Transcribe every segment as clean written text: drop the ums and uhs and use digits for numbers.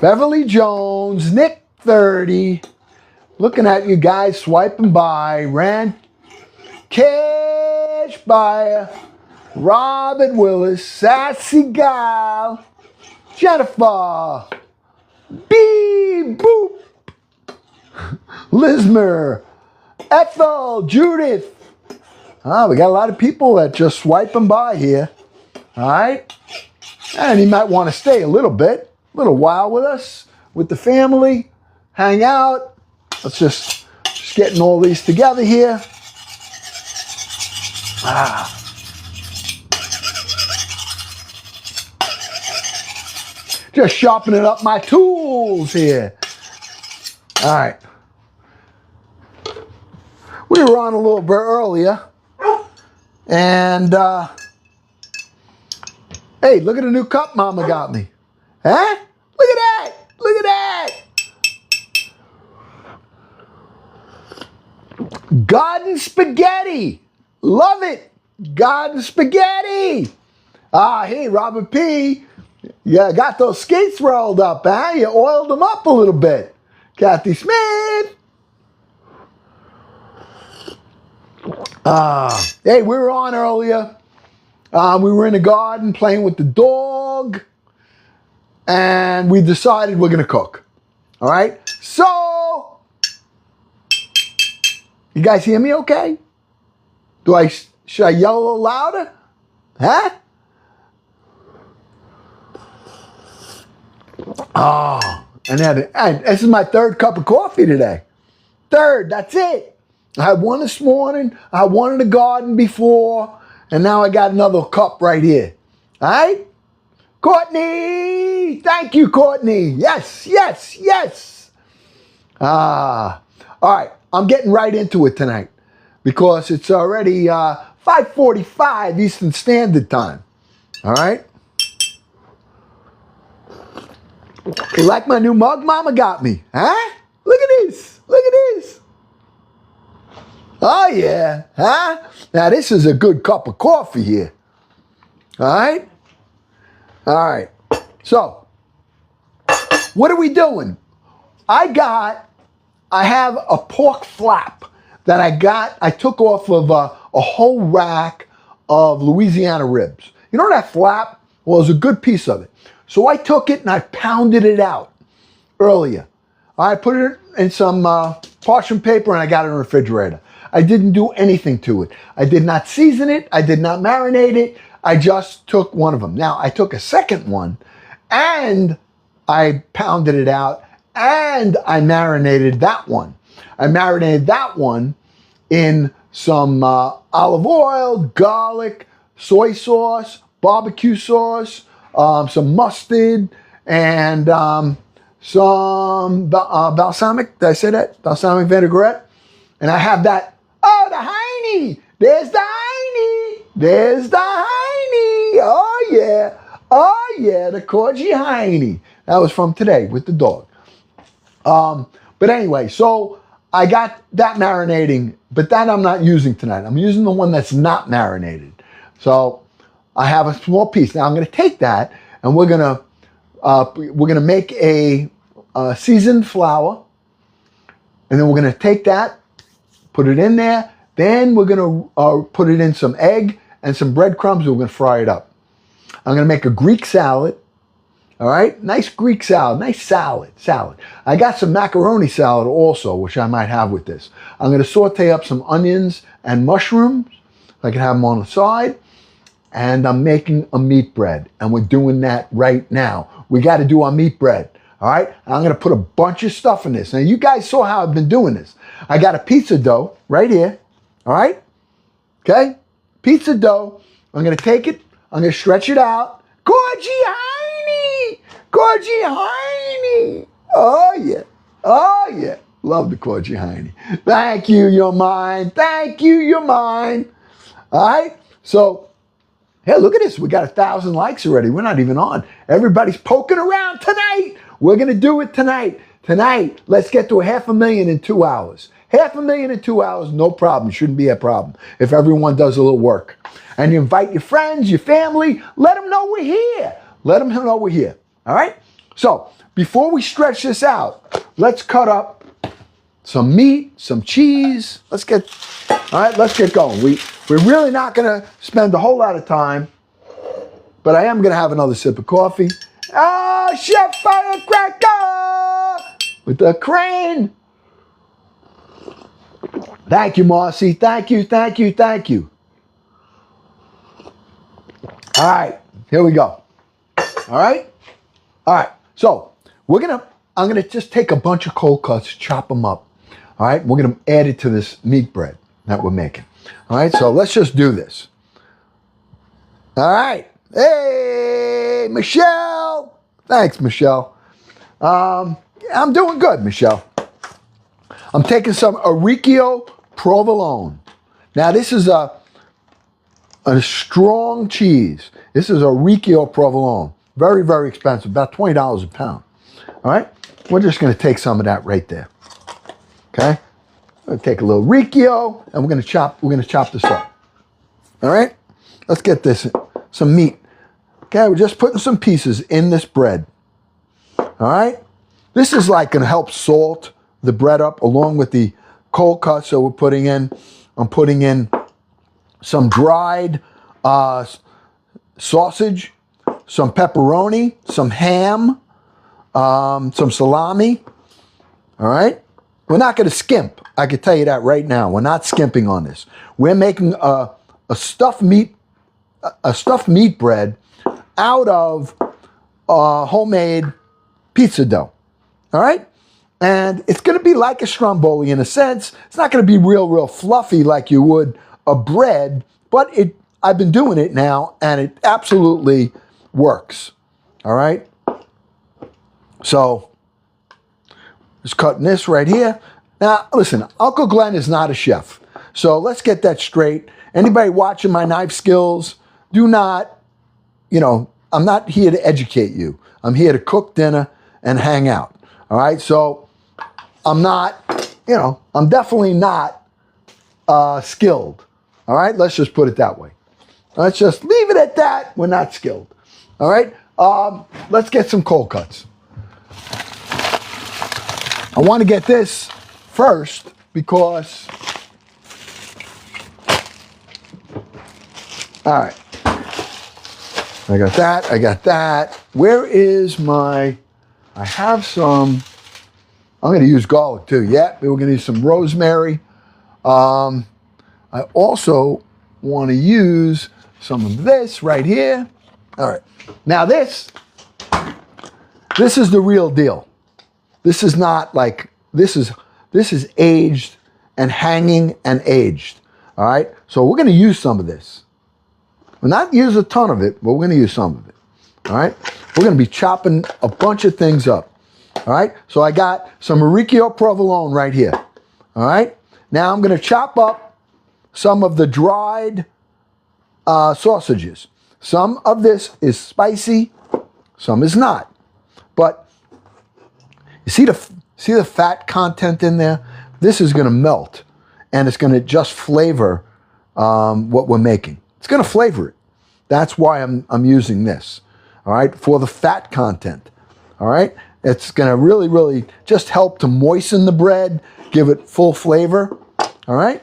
Beverly Jones, Nick 30. Looking at you guys swiping by. Rand Cash Buyer. Robin Willis. Sassy Gal. Jennifer. Beep Boop. Lismer. Ethel. Judith. We got a lot of people that just swiping by here. All right. And you might want to stay a little while with us, with the family, hang out. Let's just getting all these together here. Just sharpening up my tools here. All right. We were on a little bit earlier. And, hey, look at the new cup Mama got me. Huh? Look at that. Look at that. Garden spaghetti. Love it. Garden spaghetti. Hey, Robert P. Yeah, got those skates rolled up, huh? You oiled them up a little bit. Kathy Smith. Hey, we were on earlier. We were in the garden playing with the dog. And we decided we're going to cook. All right? So, you guys hear me okay? Should I yell a little louder? Huh? And this is my third cup of coffee today. Third, that's it. I had one this morning. I had one in the garden before. And now I got another cup right here. All right? Courtney! Thank you, Courtney. Yes, yes, yes. All right. I'm getting right into it tonight because it's already 5:45 Eastern Standard Time. All right? You like my new mug Mama got me? Huh? Look at this. Look at this. Oh, yeah. Huh? Now, this is a good cup of coffee here. All right? All right. So, what are we doing? I have a pork flap that I took off of a whole rack of Louisiana ribs. You know that flap? Well, it was a good piece of it. So I took it and I pounded it out earlier. I put it in some parchment paper and I got it in the refrigerator. I didn't do anything to it. I did not season it. I did not marinate it. I just took one of them. Now, I took a second one and I pounded it out and I marinated that one. I marinated that one in some olive oil, garlic, soy sauce, barbecue sauce, some mustard, and some balsamic. Did I say that? Balsamic vinaigrette. And I have that. Oh, the Heine. There's the Heine. There's the Heine. Oh, yeah. Oh, yeah, the Corgi Heine. That was from today with the dog. But anyway, so I got that marinating, but that I'm not using tonight. I'm using the one that's not marinated. So I have a small piece. Now I'm going to take that and we're going to make a seasoned flour, and then we're going to take that, put it in there. Then we're going to put it in some egg and some breadcrumbs. We're going to fry it up. I'm going to make a Greek salad. All right, nice Greek salad, nice salad. I got some macaroni salad also, which I might have with this. I'm going to saute up some onions and mushrooms. I can have them on the side. And I'm making a meat bread, and we're doing that right now. We got to do our meat bread. All right, I'm going to put a bunch of stuff in this. Now, you guys saw how I've been doing this. I got a pizza dough right here. All right, okay, pizza dough. I'm going to take it. I'm going to stretch it out. Corgi Heine! Corgi Heine! Oh, yeah. Oh, yeah. Love the Corgi Heine. Thank you, you're mine. Thank you, you're mine. All right, so, hey, look at this. We got 1,000 likes already. We're not even on. Everybody's poking around tonight. We're going to do it tonight. Tonight, let's get to 500,000 in 2 hours. 500,000 in 2 hours, no problem. Shouldn't be a problem if everyone does a little work. And you invite your friends, your family. Let them know we're here. Let them know we're here. All right? So, before we stretch this out, let's cut up some meat, some cheese. All right, let's get going. We're really not gonna spend a whole lot of time, but I am gonna have another sip of coffee. Ah, Chef Firecracker with the crane. Thank you, Marcy. Thank you, thank you, thank you. All right, here we go. All right? All right, so I'm gonna just take a bunch of cold cuts, chop them up. All right, we're gonna add it to this meat bread that we're making. All right, so let's just do this. All right, hey, Michelle. Thanks, Michelle. I'm doing good, Michelle. I'm taking some Orecchio provolone. Now, this is a strong cheese. This is Orecchio provolone. Very, very expensive, about $20 a pound. All right, we're just gonna take some of that right there. Okay, I'm gonna take a little Orecchio and we're gonna chop this up. All right, let's get this, some meat. Okay, we're just putting some pieces in this bread. All right, this is like gonna help salt the bread up along with the cold cuts. So I'm putting in some dried sausage, some pepperoni, some ham, some salami. All right, we're not going to skimp. I can tell you that right now. We're not skimping on this. We're making a stuffed meat bread out of homemade pizza dough. All right, and it's going to be like a stromboli in a sense. It's not going to be real fluffy like you would a bread, but I've been doing it now, and it absolutely works. All right, so just cutting this right here. Now, listen, Uncle Glenn is not a chef, so let's get that straight. Anybody watching my knife skills, do not, I'm not here to educate you. I'm here to cook dinner and hang out. All right, so I'm not, I'm definitely not skilled. All right, let's just put it that way. Let's just leave it at that. We're not skilled. All right, let's get some cold cuts. I want to get this first because, all right, I got that. Where is I have some, I'm going to use garlic too. Yeah, we're going to use some rosemary. I also want to use some of this right here. All right. Now this is the real deal. This is not like, this is aged and hanging and aged. All right. So we're going to use some of this. We'll not use a ton of it, but we're going to use some of it. All right. We're going to be chopping a bunch of things up. All right. So I got some Orecchio provolone right here. All right. Now I'm going to chop up some of the dried sausages. Some of this is spicy, some is not. But you see the fat content in there? This is going to melt, and it's going to just flavor what we're making. It's going to flavor it. That's why I'm using this. All right, for the fat content. All right, it's going to really just help to moisten the bread, give it full flavor. All right.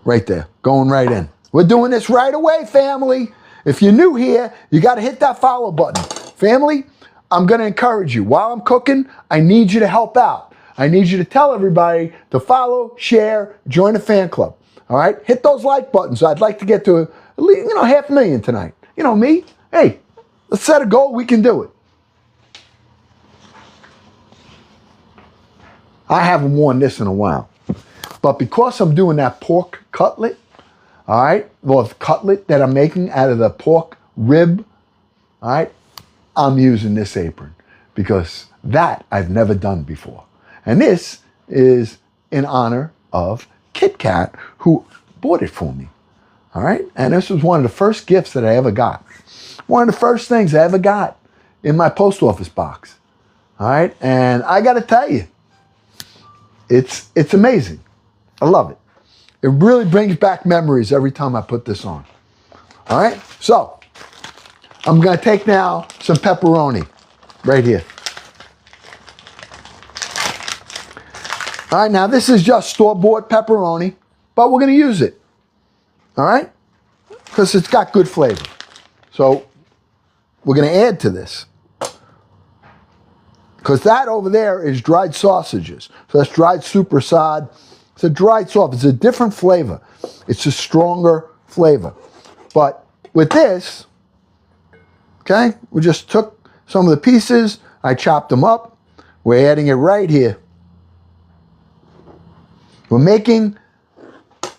Right there, going right in. We're doing this right away, family. If you're new here, you got to hit that follow button. Family, I'm going to encourage you. While I'm cooking, I need you to help out. I need you to tell everybody to follow, share, join a fan club. All right? Hit those like buttons. I'd like to get to, 500,000 tonight. You know me. Hey, let's set a goal. We can do it. I haven't worn this in a while. But because I'm doing that pork cutlet, all right, well, the cutlet that I'm making out of the pork rib, all right, I'm using this apron because that I've never done before. And this is in honor of Kit Kat, who bought it for me, all right? And this was one of the first gifts that I ever got. One of the first things I ever got in my post office box, all right? And I got to tell you, it's amazing. I love it. It really brings back memories every time I put this on. All right? So, I'm going to take now some pepperoni. right here. All right, now this is just store-bought pepperoni, but we're going to use it. All right? Because it's got good flavor. So we're going to add to this. Because that over there is dried sausages. So that's dried supersad. It's a dried sausage. It's a different flavor. It's a stronger flavor. But with this, okay, we just took some of the pieces. I chopped them up. We're adding it right here. We're making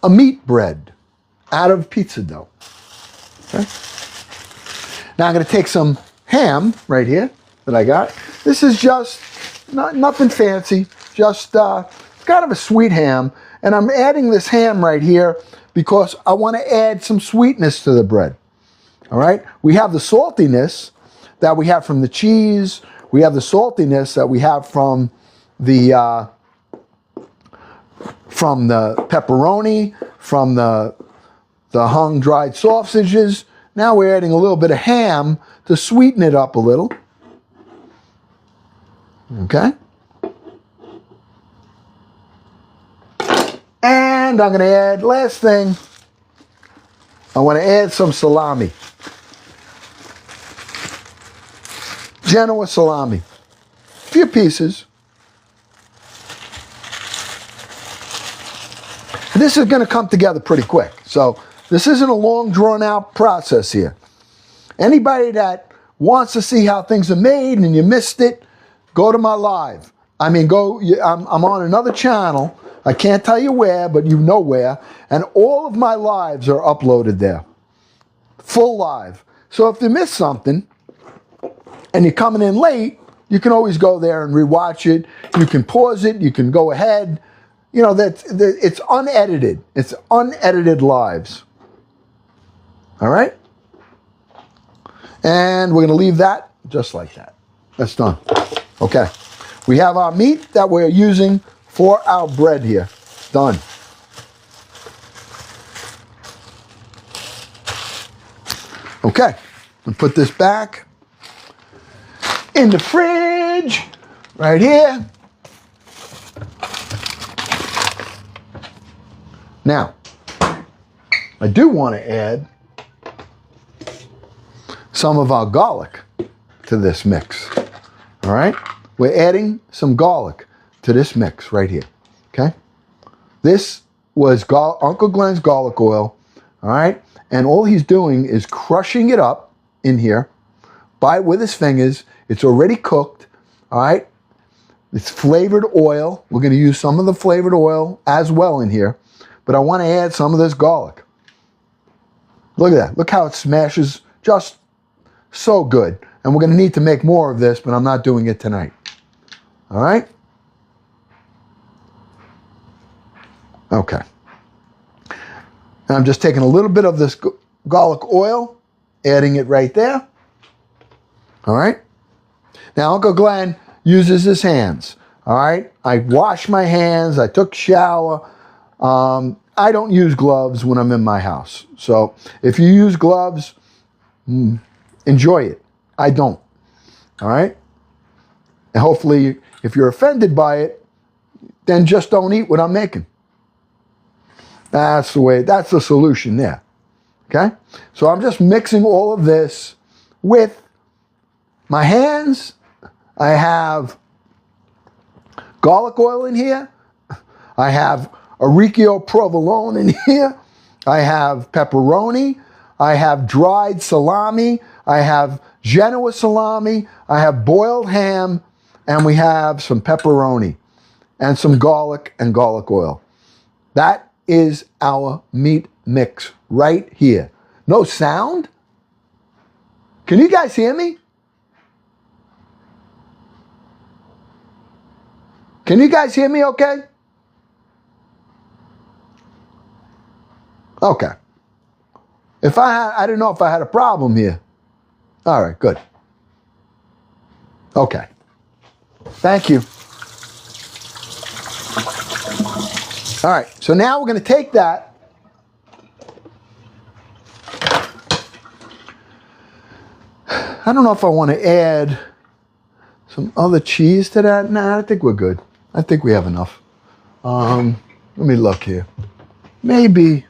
a meat bread out of pizza dough. Okay. Now I'm going to take some ham right here that I got. This is just nothing fancy, just kind of a sweet ham. And I'm adding this ham right here because I want to add some sweetness to the bread. All right? We have the saltiness that we have from the cheese. We have the saltiness that we have from the pepperoni, from the hung dried sausages. Now we're adding a little bit of ham to sweeten it up a little. Okay? And I'm going to add, last thing, I want to add some salami. Genoa salami. A few pieces. This is going to come together pretty quick. So this isn't a long, drawn-out process here. Anybody that wants to see how things are made and you missed it, go to my live. I mean, I'm on another channel. I can't tell you where, but you know where. And all of my lives are uploaded there. Full live. So if you missed something and you're coming in late, you can always go there and rewatch it. You can pause it. You can go ahead. You know, it's unedited. It's unedited lives. All right? And we're going to leave that just like that. That's done. Okay. We have our meat that we're using for our bread here. Done. Okay. We'll put this back in the fridge right here. Now, I do want to add some of our garlic to this mix. All right? We're adding some garlic to this mix right here. Okay? This was Uncle Glenn's garlic oil. All right? And all he's doing is crushing it up in here with his fingers. It's already cooked. All right? It's flavored oil. We're going to use some of the flavored oil as well in here. But I want to add some of this garlic. Look at that. Look how it smashes just so good. And we're going to need to make more of this, but I'm not doing it tonight. All right? Okay. And I'm just taking a little bit of this garlic oil, adding it right there. All right? Now, Uncle Glenn uses his hands. All right? I wash my hands. I took a shower. I don't use gloves when I'm in my house. So if you use gloves, enjoy it. I don't. All right? And hopefully, if you're offended by it, then just don't eat what I'm making. That's the solution there. Okay? So I'm just mixing all of this with my hands. I have garlic oil in here. I have orecchio provolone in here. I have pepperoni. I have dried salami. I have Genoa salami. I have boiled ham. And we have some pepperoni and some garlic and garlic oil. That is our meat mix right here. No sound? Can you guys hear me? Can you guys hear me okay? Okay. I didn't know if I had a problem here. All right, good. Okay. Thank you. All right, so now we're going to take that. I don't know if I want to add some other cheese to that? Nah, I think we're good. I think we have enough. Let me look here. Maybe.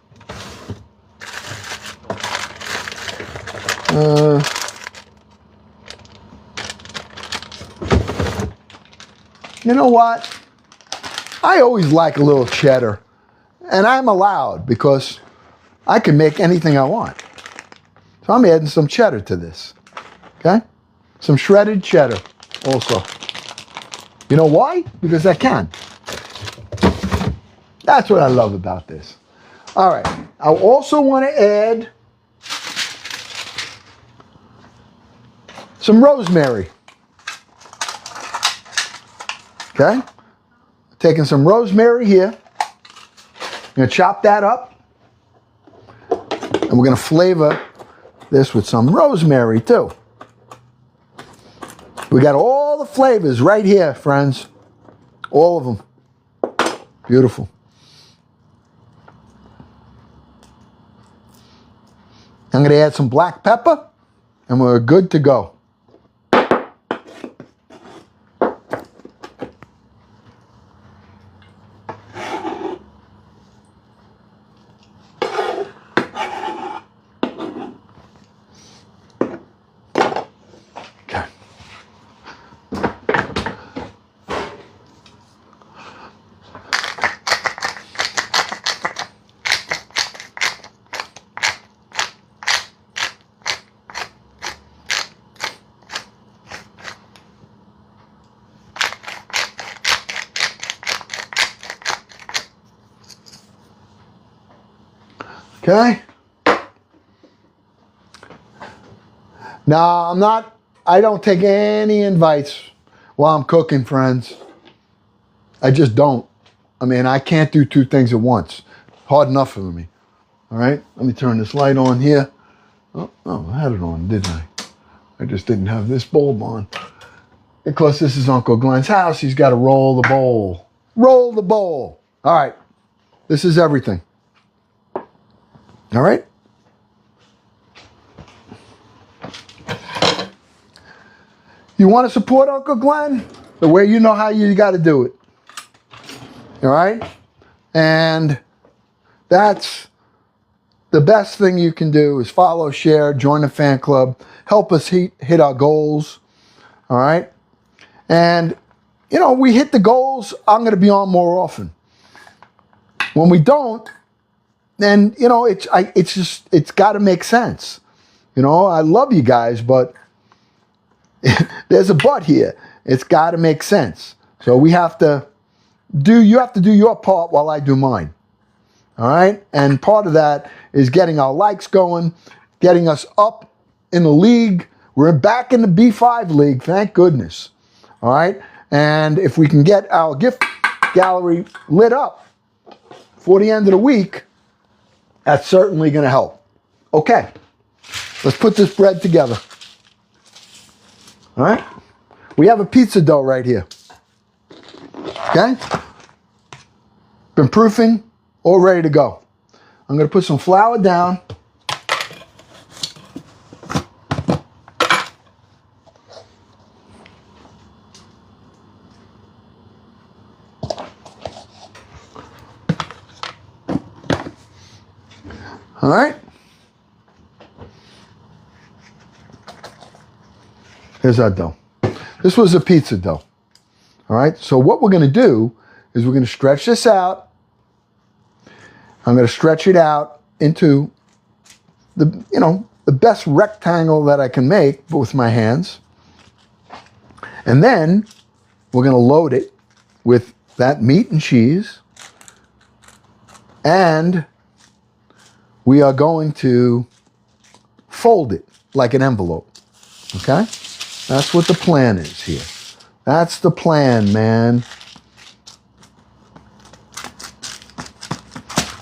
You know what? I always like a little cheddar. And I'm allowed because I can make anything I want. So I'm adding some cheddar to this. Okay? Some shredded cheddar also. You know why? Because I can. That's what I love about this. All right. I also want to add some rosemary. Okay? Taking some rosemary here. I'm going to chop that up. And we're going to flavor this with some rosemary too. We got all the flavors right here, friends. All of them. Beautiful. I'm going to add some black pepper, and we're good to go. Okay. Now, I don't take any invites while I'm cooking, friends. I just don't. I mean, I can't do two things at once. Hard enough for me. All right. Let me turn this light on here. Oh, I had it on, didn't I? I just didn't have this bulb on. Because this is Uncle Glenn's house, he's got to roll the bowl. Roll the bowl. All right. This is everything. All right. You want to support Uncle Glenn? The way you know how you got to do it. All right? And that's the best thing you can do is follow, share, join the fan club, help us hit our goals. All right? And, you know, we hit the goals, I'm going to be on more often. When we don't, then, you know, it's got to make sense. You know, I love you guys, but there's a but here. It's got to make sense. So you have to do your part while I do mine. All right? And part of that is getting our likes going, getting us up in the league. We're back in the B5 league, thank goodness. All right? And if we can get our gift gallery lit up for the end of the week, that's certainly going to help. Okay. Let's put this bread together. All right? We have a pizza dough right here. Okay? Been proofing, all ready to go. I'm going to put some flour down. All right? Here's our dough. This was a pizza dough. All right? So what we're going to do is we're going to stretch this out. I'm going to stretch it out into the best rectangle that I can make with my hands. And then we're going to load it with that meat and cheese. And we are going to fold it like an envelope. Okay? That's what the plan is here. That's the plan, man.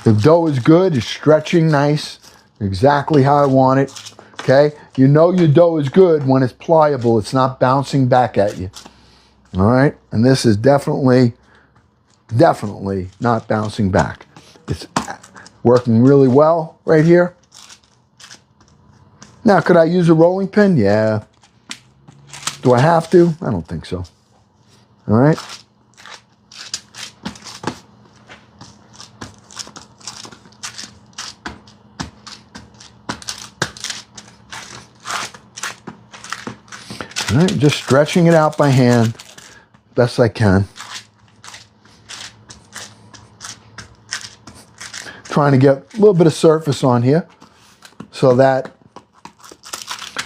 The dough is good. It's stretching nice. Exactly how I want it. Okay? You know your dough is good when it's pliable. It's not bouncing back at you. All right? And this is definitely not bouncing back. It's working really well right here. Now, could I use a rolling pin? Yeah. Do I have to? I don't think so. All right. All right, just stretching it out by hand, best I can. Trying to get a little bit of surface on here so that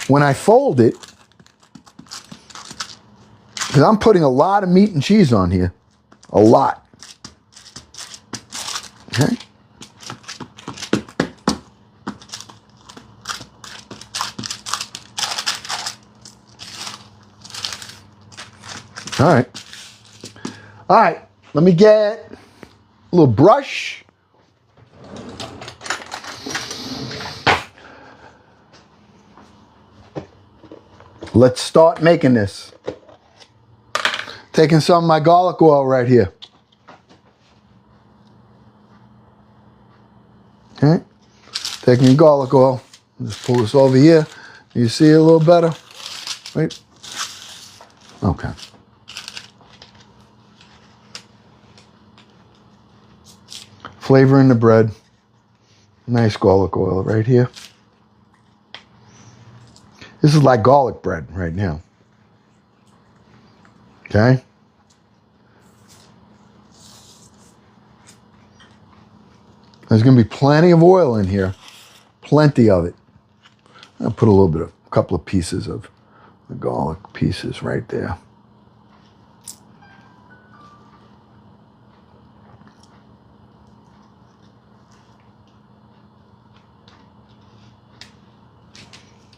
when I fold it, because I'm putting a lot of meat and cheese on here, a lot. Okay. All right. All right, let me get a little brush. Let's start making this. Taking some of my garlic oil right here. Okay, taking your garlic oil. Just pull this over here. You see it a little better? Right? Okay. Flavoring the bread. Nice garlic oil right here. This is like garlic bread right now. Okay? There's going to be plenty of oil in here. Plenty of it. I'll put a couple of pieces of the garlic pieces right there.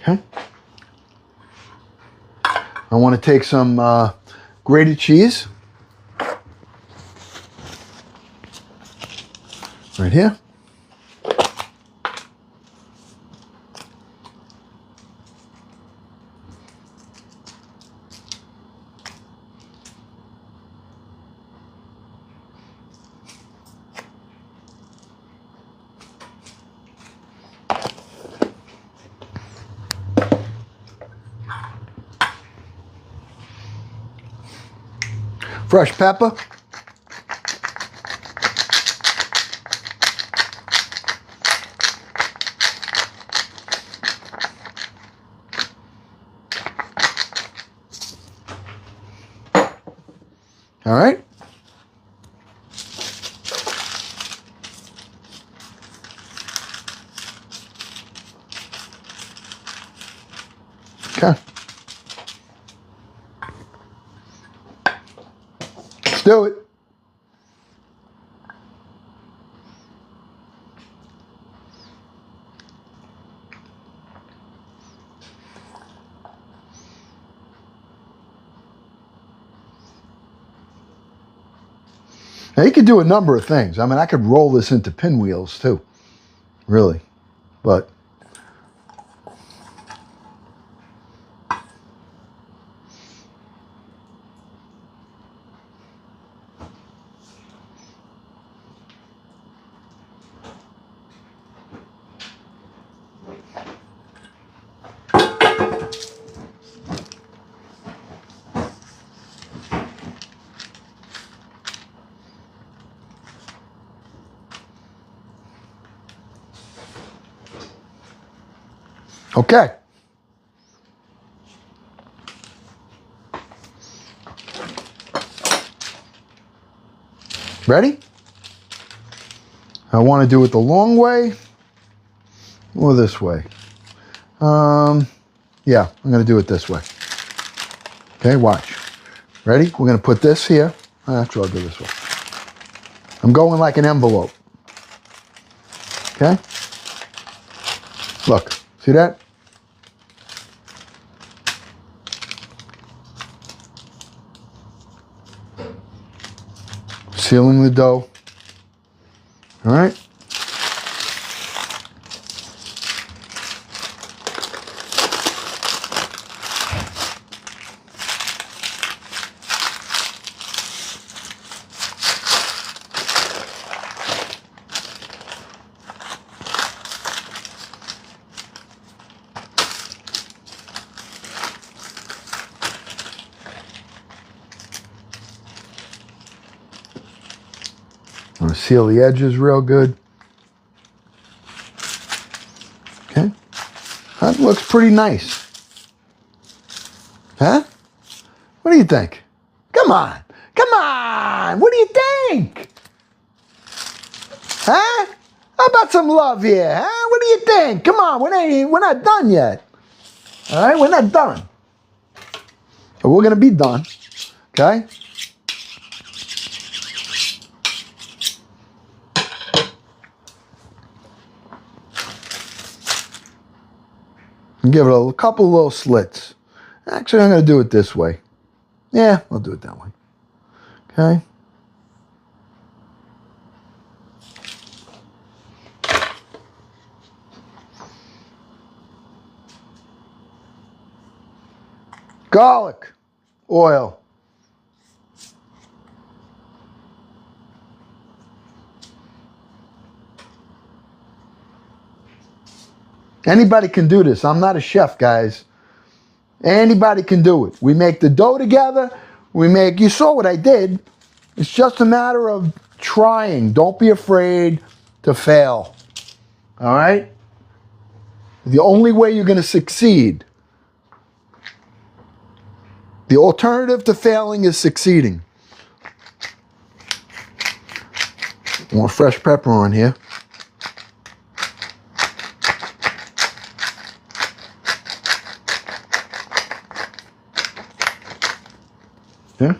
Okay. I want to take some grated cheese. Right here. Fresh pepper. All right. Okay. Let's do it. Now you could do a number of things. I mean, I could roll this into pinwheels too, really, but okay. Ready? I want to do it the long way or this way. Yeah, I'm going to do it this way. Okay, watch. Ready? We're going to put this here. Actually, I'll do this way. I'm going like an envelope. Okay? Look, see that? Sealing the dough. All right? I'm going to seal the edges real good. Okay. That looks pretty nice. Huh? What do you think? Come on. Come on. What do you think? Huh? How about some love here? Huh? What do you think? Come on. We're not done yet. All right? We're not done. But we're going to be done. Okay? And give it a couple little slits. Actually, I'm going to do it this way. Yeah, I'll do it that way. Okay? Garlic oil. Anybody can do this. I'm not a chef, guys. Anybody can do it. We make the dough together. You saw what I did. It's just a matter of trying. Don't be afraid to fail. All right? The only way you're going to succeed. The alternative to failing is succeeding. More fresh pepper on here. Yeah.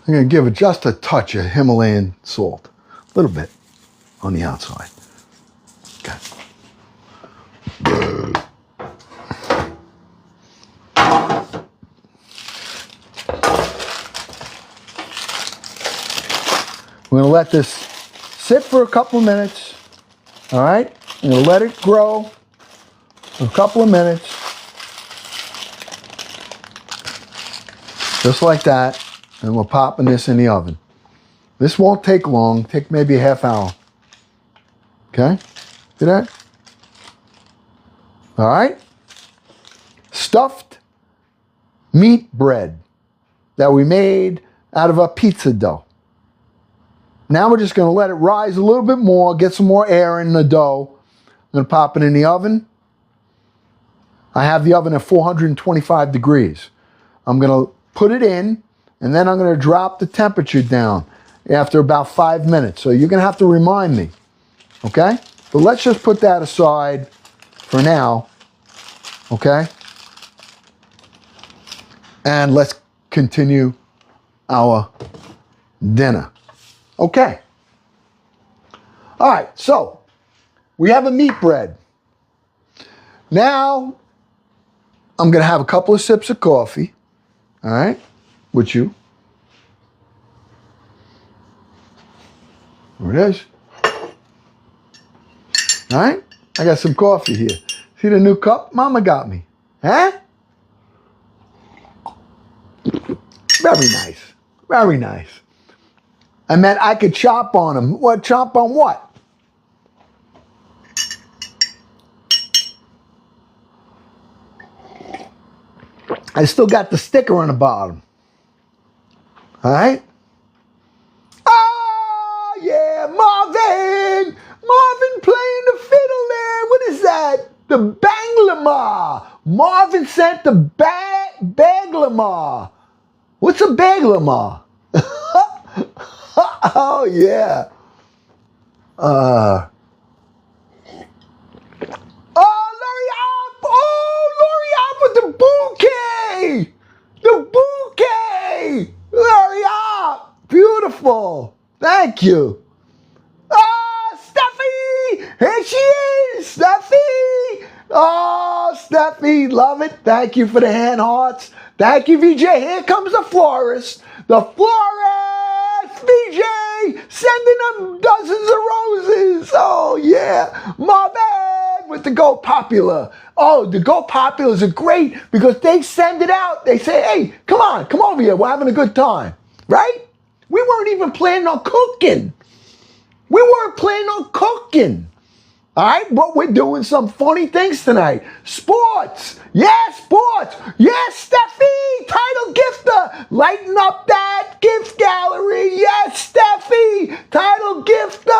I'm going to give it just a touch of Himalayan salt. A little bit on the outside. Okay. We're going to let this sit for a couple of minutes. All right? I'm going to let it grow for a couple of minutes. Just like that. And we're popping this in the oven. This won't take long. Take maybe a half hour. Okay? See that? All right? Stuffed meat bread that we made out of a pizza dough. Now we're just going to let it rise a little bit more, get some more air in the dough. I'm going to pop it in the oven. I have the oven at 425 degrees. I'm going to put it in, and then I'm going to drop the temperature down after about 5 minutes. So you're going to have to remind me, okay? But let's just put that aside for now, okay? And let's continue our dinner. Okay. All right, so we have a meat bread. Now, I'm going to have a couple of sips of coffee, all right, with you. There it is. All right, I got some coffee here. See the new cup Mama got me? Huh? Very nice. Very nice. I meant I could chop on them. What? Chop on what? I still got the sticker on the bottom. All right? Oh, yeah, Marvin! Marvin playing the fiddle there. What is that? The Banglamar. Marvin sent the Banglamar. What's a Banglamar? Oh, yeah. Oh, L'Oreal with the bouquet! The bouquet! L'Oreal! Beautiful. Thank you. Oh, Steffi! Here she is! Steffi! Oh, Steffi, love it. Thank you for the hand hearts. Thank you, VJ. Here comes the florist. The florist, VJ, sending them dozens of roses. Oh, yeah. Marvin with the Go Popular. Oh, the Go Populars are great because they send it out. They say, hey, come on, come over here. We're having a good time, right? We weren't even planning on cooking. We weren't planning on cooking. All right, but we're doing some funny things tonight. Sports. Yes, sports. Yes, Steffi, title gifter. Lighten up that gift gallery. Yes, Steffi, title gifter.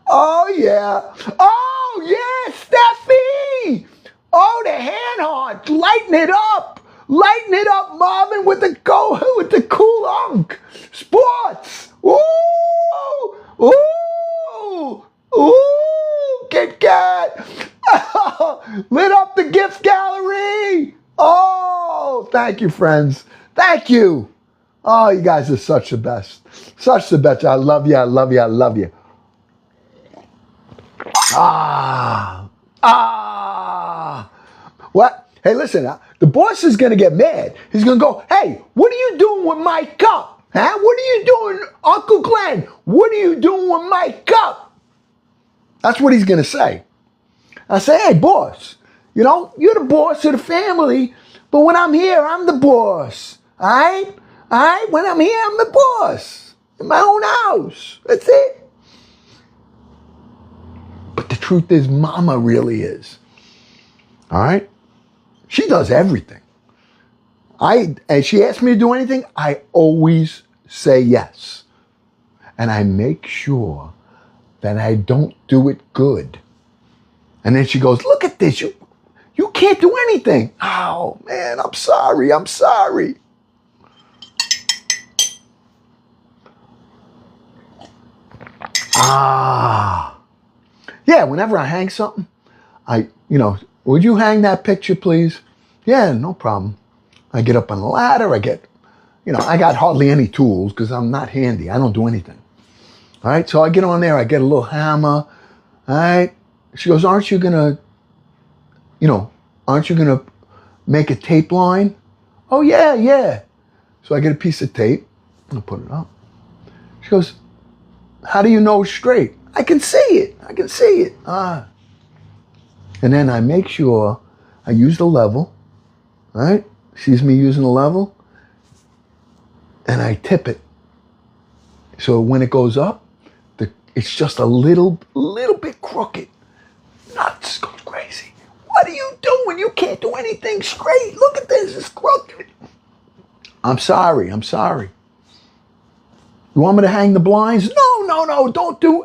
Oh, yeah. Oh, yeah, Steffi. Oh, the hand heart. Lighten it up. Lighten it up, Marvin, with the cool unk. Sports. Ooh. Ooh. Ooh, Kit Kat. Lit up the gift gallery. Oh, thank you, friends. Thank you. Oh, you guys are such the best. Such the best. I love you. I love you. I love you. What? Hey, listen, the boss is going to get mad. He's going to go, hey, what are you doing with my cup? Huh? What are you doing, Uncle Glenn? What are you doing with my cup? That's what he's going to say. I say, hey, boss, you know, you're the boss of the family, but when I'm here, I'm the boss. All right? All right? When I'm here, I'm the boss. In my own house. That's it. But the truth is, Mama really is. All right? She does everything. And she asks me to do anything, I always say yes. And I make sure that I don't do it good. And then she goes, look at this, you can't do anything. Oh, man, I'm sorry. Yeah, whenever I hang something, would you hang that picture, please? Yeah, no problem. I get up on the ladder, I got hardly any tools because I'm not handy. I don't do anything. All right, so I get on there, I get a little hammer. All right. She goes, aren't you gonna make a tape line? Oh, yeah. So I get a piece of tape, and I put it up. She goes, how do you know it's straight? I can see it. And then I make sure I use the level, all right? Sees me using the level, and I tip it. So when it goes up, it's just a little bit crooked. Nuts go crazy. What are you doing? You can't do anything straight. Look at this, it's crooked. I'm sorry. You want me to hang the blinds? No,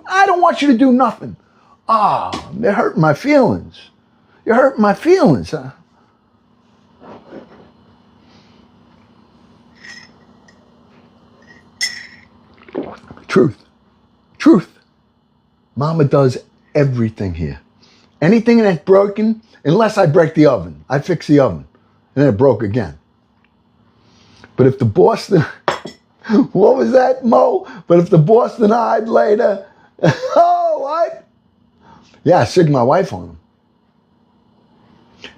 I don't want you to do nothing. They're hurting my feelings. You're hurting my feelings, huh? Truth. Mama does everything here. Anything that's broken, unless I break the oven, I fix the oven, and then it broke again. But if the boss, what was that, Mo? But if the boss denied later, oh, what? Yeah, I signed my wife on him.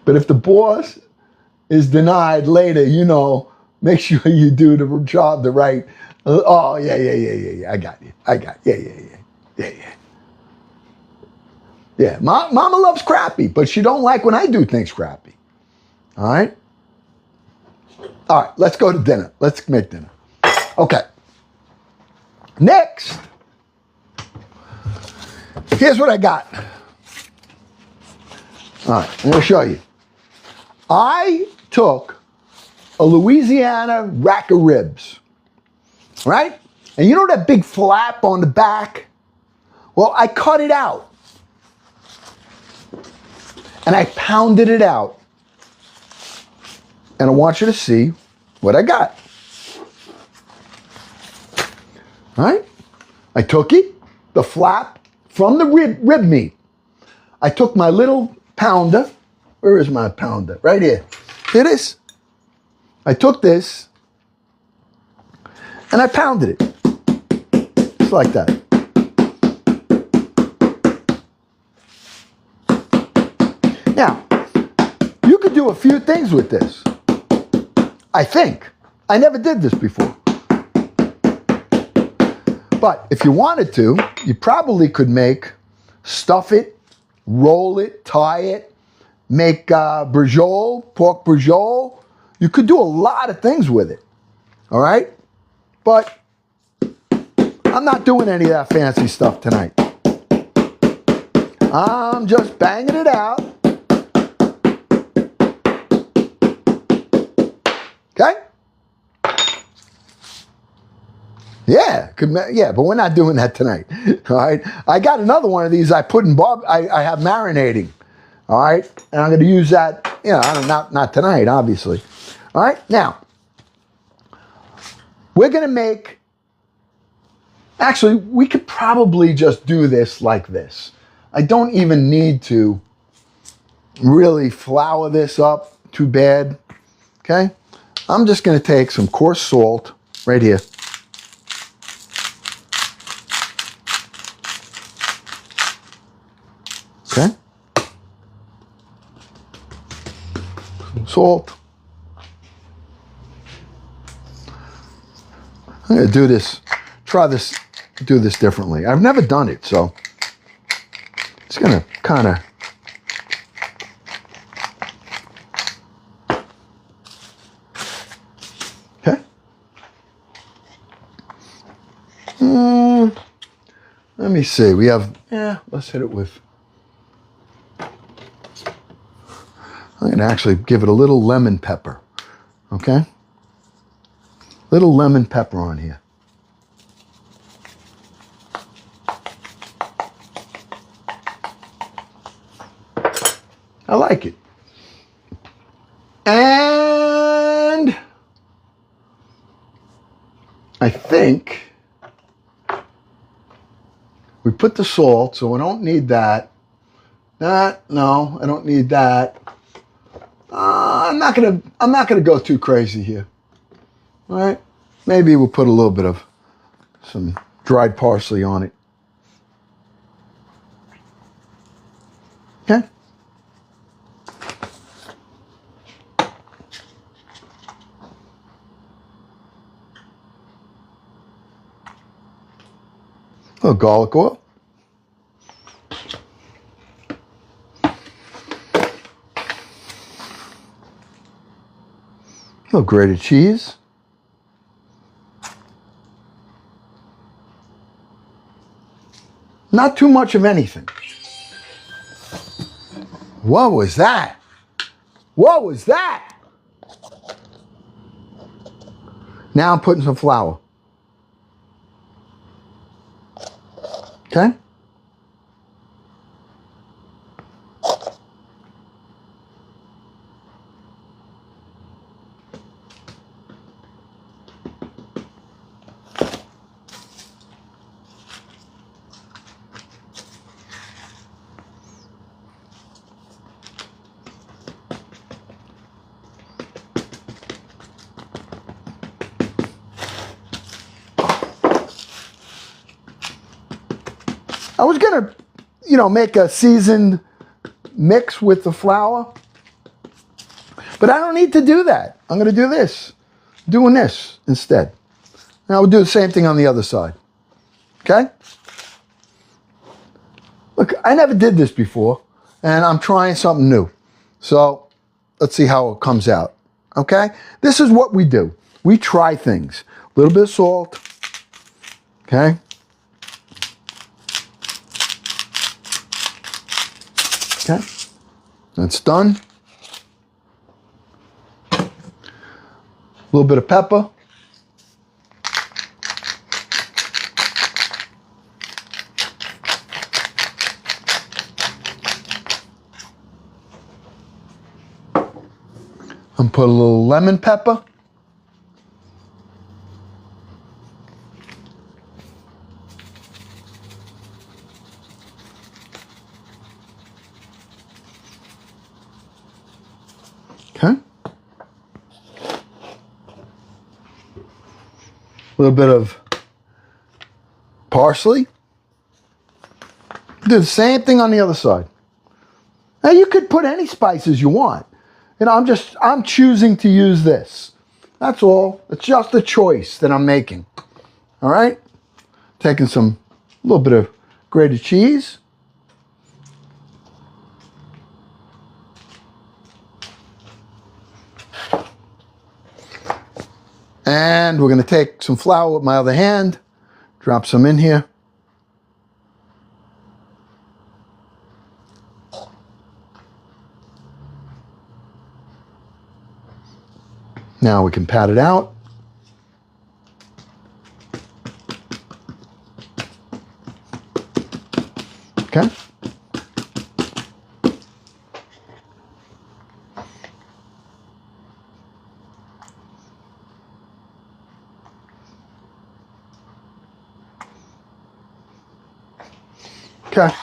But if the boss is denied later, make sure you do the job the right. Oh, yeah. I got you. Yeah. Yeah, Mama loves crappy, but she don't like when I do things crappy. All right? All right, let's go to dinner. Let's make dinner. Okay. Next, here's what I got. All right, I'm going to show you. I took a Louisiana rack of ribs, right? And you know that big flap on the back? Well, I cut it out. And I pounded it out. And I want you to see what I got. All right? I took it, the flap, from the rib meat. I took my little pounder. Where is my pounder? Right here. Here it is. I took this and I pounded it. Just like that. Now, you could do a few things with this. I think. I never did this before. But if you wanted to, you probably could stuff it, roll it, tie it, make brujol, pork brujol. You could do a lot of things with it. All right? But I'm not doing any of that fancy stuff tonight. I'm just banging it out. Okay? Yeah, but we're not doing that tonight. All right? I got another one of these I put in I have marinating. All right? And I'm going to use that, not tonight, obviously. All right? Now, we're going to make, actually, we could probably just do this like this. I don't even need to really flour this up too bad. Okay? I'm just going to take some coarse salt right here. Okay? Some salt. I'm going to do this, do this differently. I've never done it, so it's going to kind of, okay. Let me see. We have, let's hit it with, I'm going to actually give it a little lemon pepper, okay? Little lemon pepper on here. I like it. And I think we put the salt, so I don't need that. No, I don't need that. I'm not gonna go too crazy here. All right, maybe we'll put a little bit of some dried parsley on it. Okay. A little garlic oil. A little grated cheese. Not too much of anything. What was that? What was that? Now I'm putting some flour. Okay? I was gonna, make a seasoned mix with the flour, but I don't need to do that. I'm gonna do this, doing this instead. And I will do the same thing on the other side. Okay? Look, I never did this before, and I'm trying something new. So let's see how it comes out. Okay? This is what we do. We try things. A little bit of salt. Okay? Okay, that's done. A little bit of pepper. And put a little lemon pepper. Okay. A little bit of parsley. Do the same thing on the other side. Now you could put any spices you want. You know, I'm choosing to use this. That's all. It's just a choice that I'm making. All right? Taking a little bit of grated cheese. And we're going to take some flour with my other hand, drop some in here. Now we can pat it out. Okay. Okay.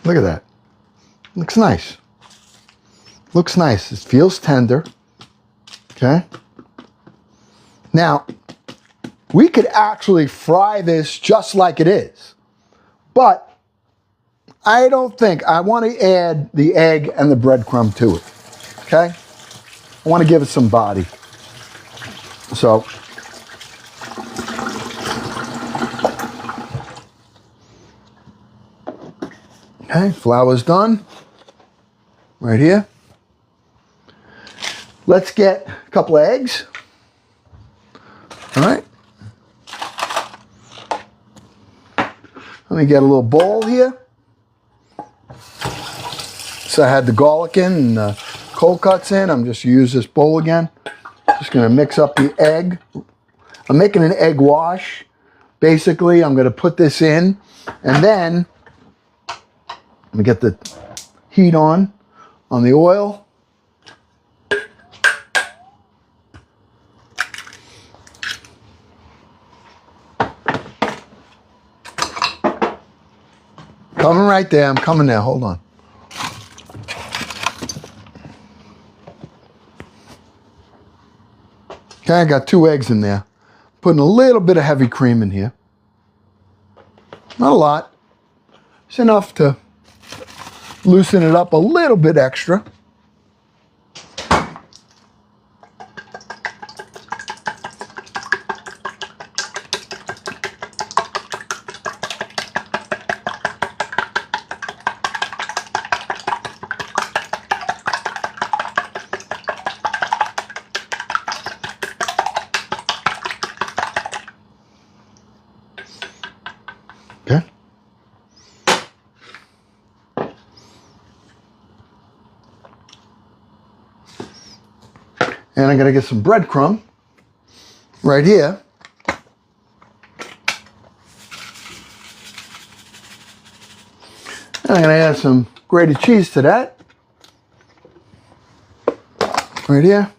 Look at that. Looks nice. Looks nice. It feels tender. Okay. Now, we could actually fry this just like it is, but I don't think I want to add the egg and the breadcrumb to it. Okay? I want to give it some body. So, okay, flour's done. Right here. Let's get a couple of eggs. All right. Let me get a little bowl here. So I had the garlic in and the cold cuts in. I'm just use this bowl again. Just going to mix up the egg. I'm making an egg wash. Basically, I'm going to put this in, and then let me get the heat on the oil. Coming right there. I'm coming there. Hold on. Okay, I got 2 eggs in there. Putting a little bit of heavy cream in here. Not a lot. It's enough to loosen it up a little bit extra. Okay. And I'm going to get some breadcrumb right here. And I'm going to add some grated cheese to that. Right here.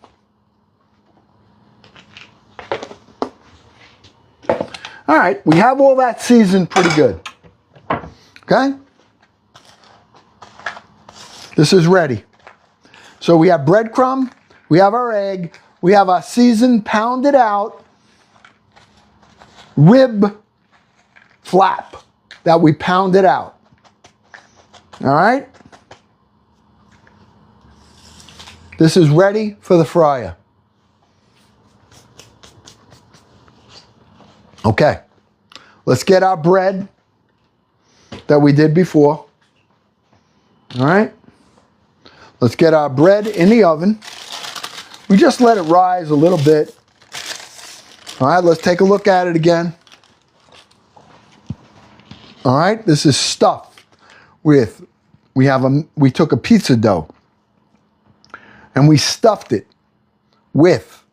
All right, we have all that seasoned pretty good. Okay? This is ready. So we have breadcrumb, we have our egg, we have our seasoned, pounded out rib flap that we pounded out. All right? This is ready for the fryer. Okay, let's get our bread that we did before. All right, let's get our bread in the oven. We just let it rise a little bit. All right, let's take a look at it again. All right, this is stuffed with, we took a pizza dough and we stuffed it with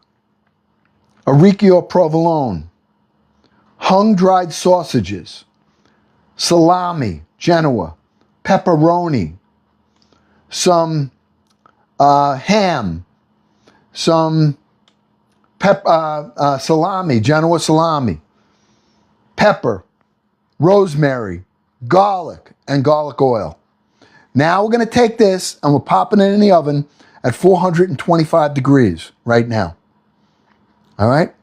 orecchio provolone, hung dried sausages, salami, Genoa, pepperoni, some ham, some salami, Genoa salami, pepper, rosemary, garlic, and garlic oil. Now we're going to take this and we're popping it in the oven at 425 degrees right now. All right?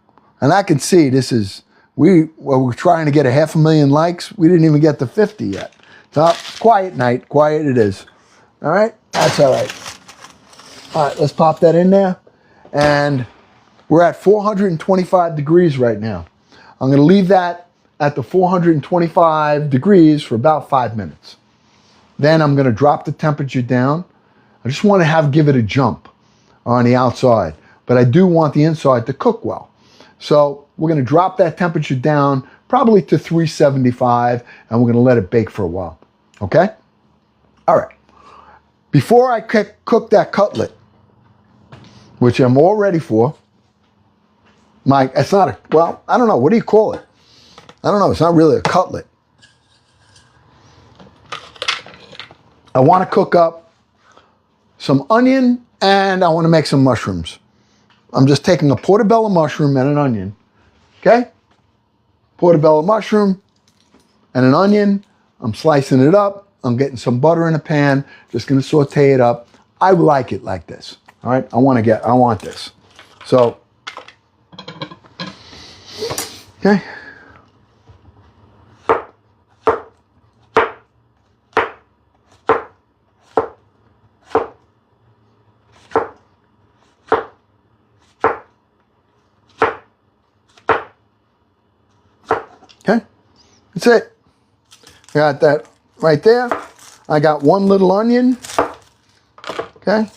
And I can see this is, we're trying to get 500,000 likes. We didn't even get to 50 yet. So, quiet night. Quiet it is. All right? That's all right. All right, let's pop that in there. And we're at 425 degrees right now. I'm going to leave that at the 425 degrees for about 5 minutes. Then I'm going to drop the temperature down. I just want to give it a jump on the outside. But I do want the inside to cook well. So we're going to drop that temperature down probably to 375, and we're going to let it bake for a while. Okay? All right. Before I cook that cutlet, which I'm all ready for, it's not a, well, I don't know. What do you call it? I don't know. It's not really a cutlet. I want to cook up some onion, and I want to make some mushrooms. I'm just taking a portobello mushroom and an onion. Okay? Portobello mushroom and an onion. I'm slicing it up. I'm getting some butter in a pan. Just going to saute it up. I like it like this. All right? I want this. So, okay. Okay, that's it. I got that right there. I got one little onion. Okay.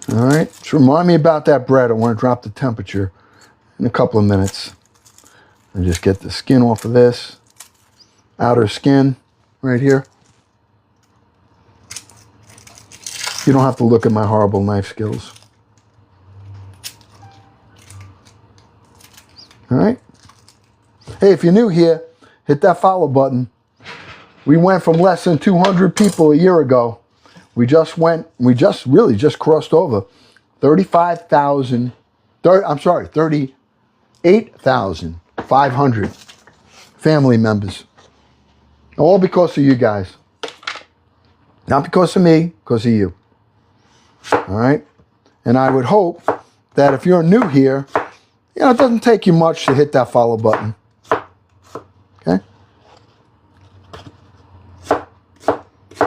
All right, just remind me about that bread. I want to drop the temperature in a couple of minutes. And just get the skin off of this. Outer skin right here. You don't have to look at my horrible knife skills. All right. Hey, if you're new here, hit that follow button. We went from less than 200 people a year ago. We just really just crossed over 38,500 family members. All because of you guys. Not because of me, because of you. All right? And I would hope that if you're new here, it doesn't take you much to hit that follow button. Okay?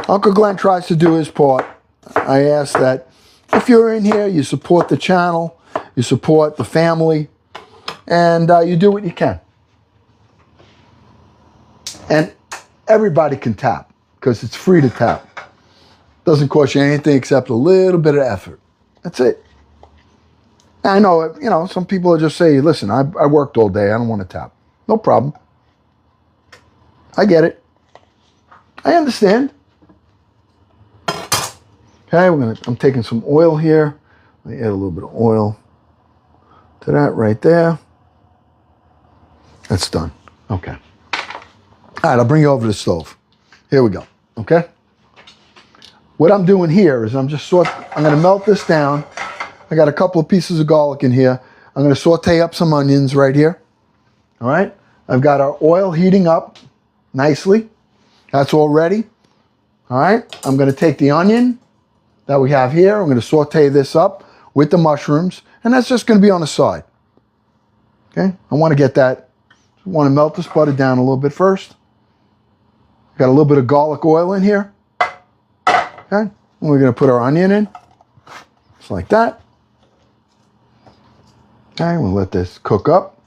Uncle Glenn tries to do his part. I ask that if you're in here, you support the channel, you support the family, and you do what you can. And everybody can tap, because it's free to tap. Doesn't cost you anything except a little bit of effort. That's it. I know, some people just say, listen, I worked all day. I don't want to tap. No problem. I get it. I understand. Okay, I'm taking some oil here. Let me add a little bit of oil to that right there. That's done. Okay. All right, I'll bring you over to the stove. Here we go. Okay? What I'm doing here is I'm going to melt this down. I got a couple of pieces of garlic in here. I'm going to saute up some onions right here. All right? I've got our oil heating up nicely. That's all ready. All right? I'm going to take the onion that we have here. I'm going to saute this up with the mushrooms. And that's just going to be on the side. Okay? I want to get that. I want to melt this butter down a little bit first. Got a little bit of garlic oil in here. Okay, and we're going to put our onion in, just like that. Okay, we'll let this cook up.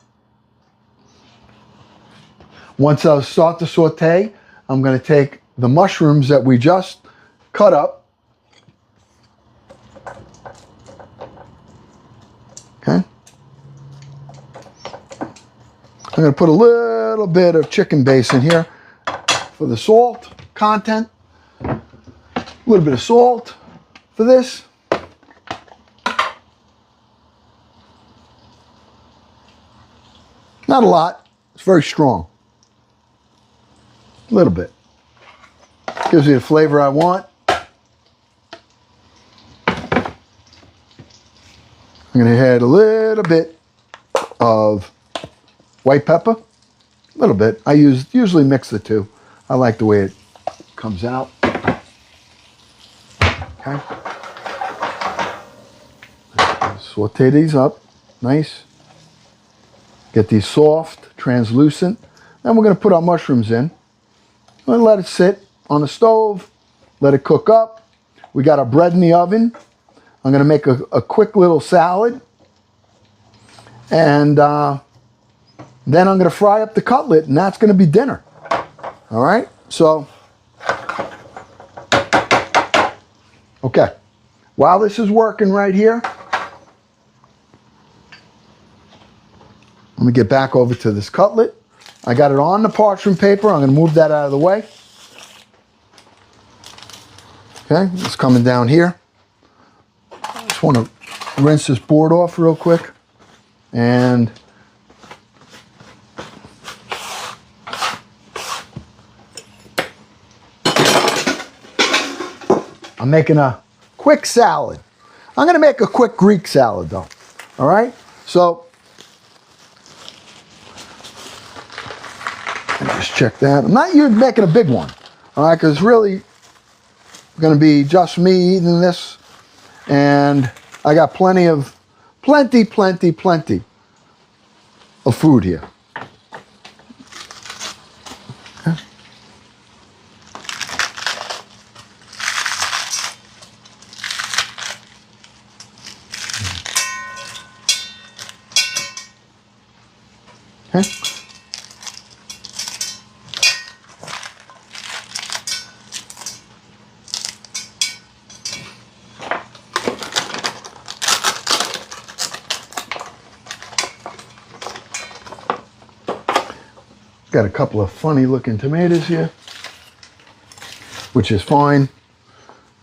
Once I start to saute, I'm going to take the mushrooms that we just cut up. Okay. I'm going to put a little bit of chicken base in here for the salt content. A little bit of salt for this. Not a lot. It's very strong. A little bit. Gives me the flavor I want. I'm going to add a little bit of white pepper. A little bit. I usually mix the two. I like the way it comes out. Okay. Saute these up, nice. Get these soft, translucent. Then we're going to put our mushrooms in. And let it sit on the stove. Let it cook up. We got our bread in the oven. I'm going to make a quick little salad. And then I'm going to fry up the cutlet, and that's going to be dinner. All right? So, okay. While this is working right here, let me get back over to this cutlet. I got it on the parchment paper. I'm going to move that out of the way. Okay, it's coming down here. I just want to rinse this board off real quick. And I'm making a quick salad. I'm going to make a quick Greek salad though. All right? So, just check that. I'm not even making a big one. All right? Because it's really going to be just me eating this. And I got plenty of food here. Okay. Okay. Got a couple of funny looking tomatoes here, which is fine.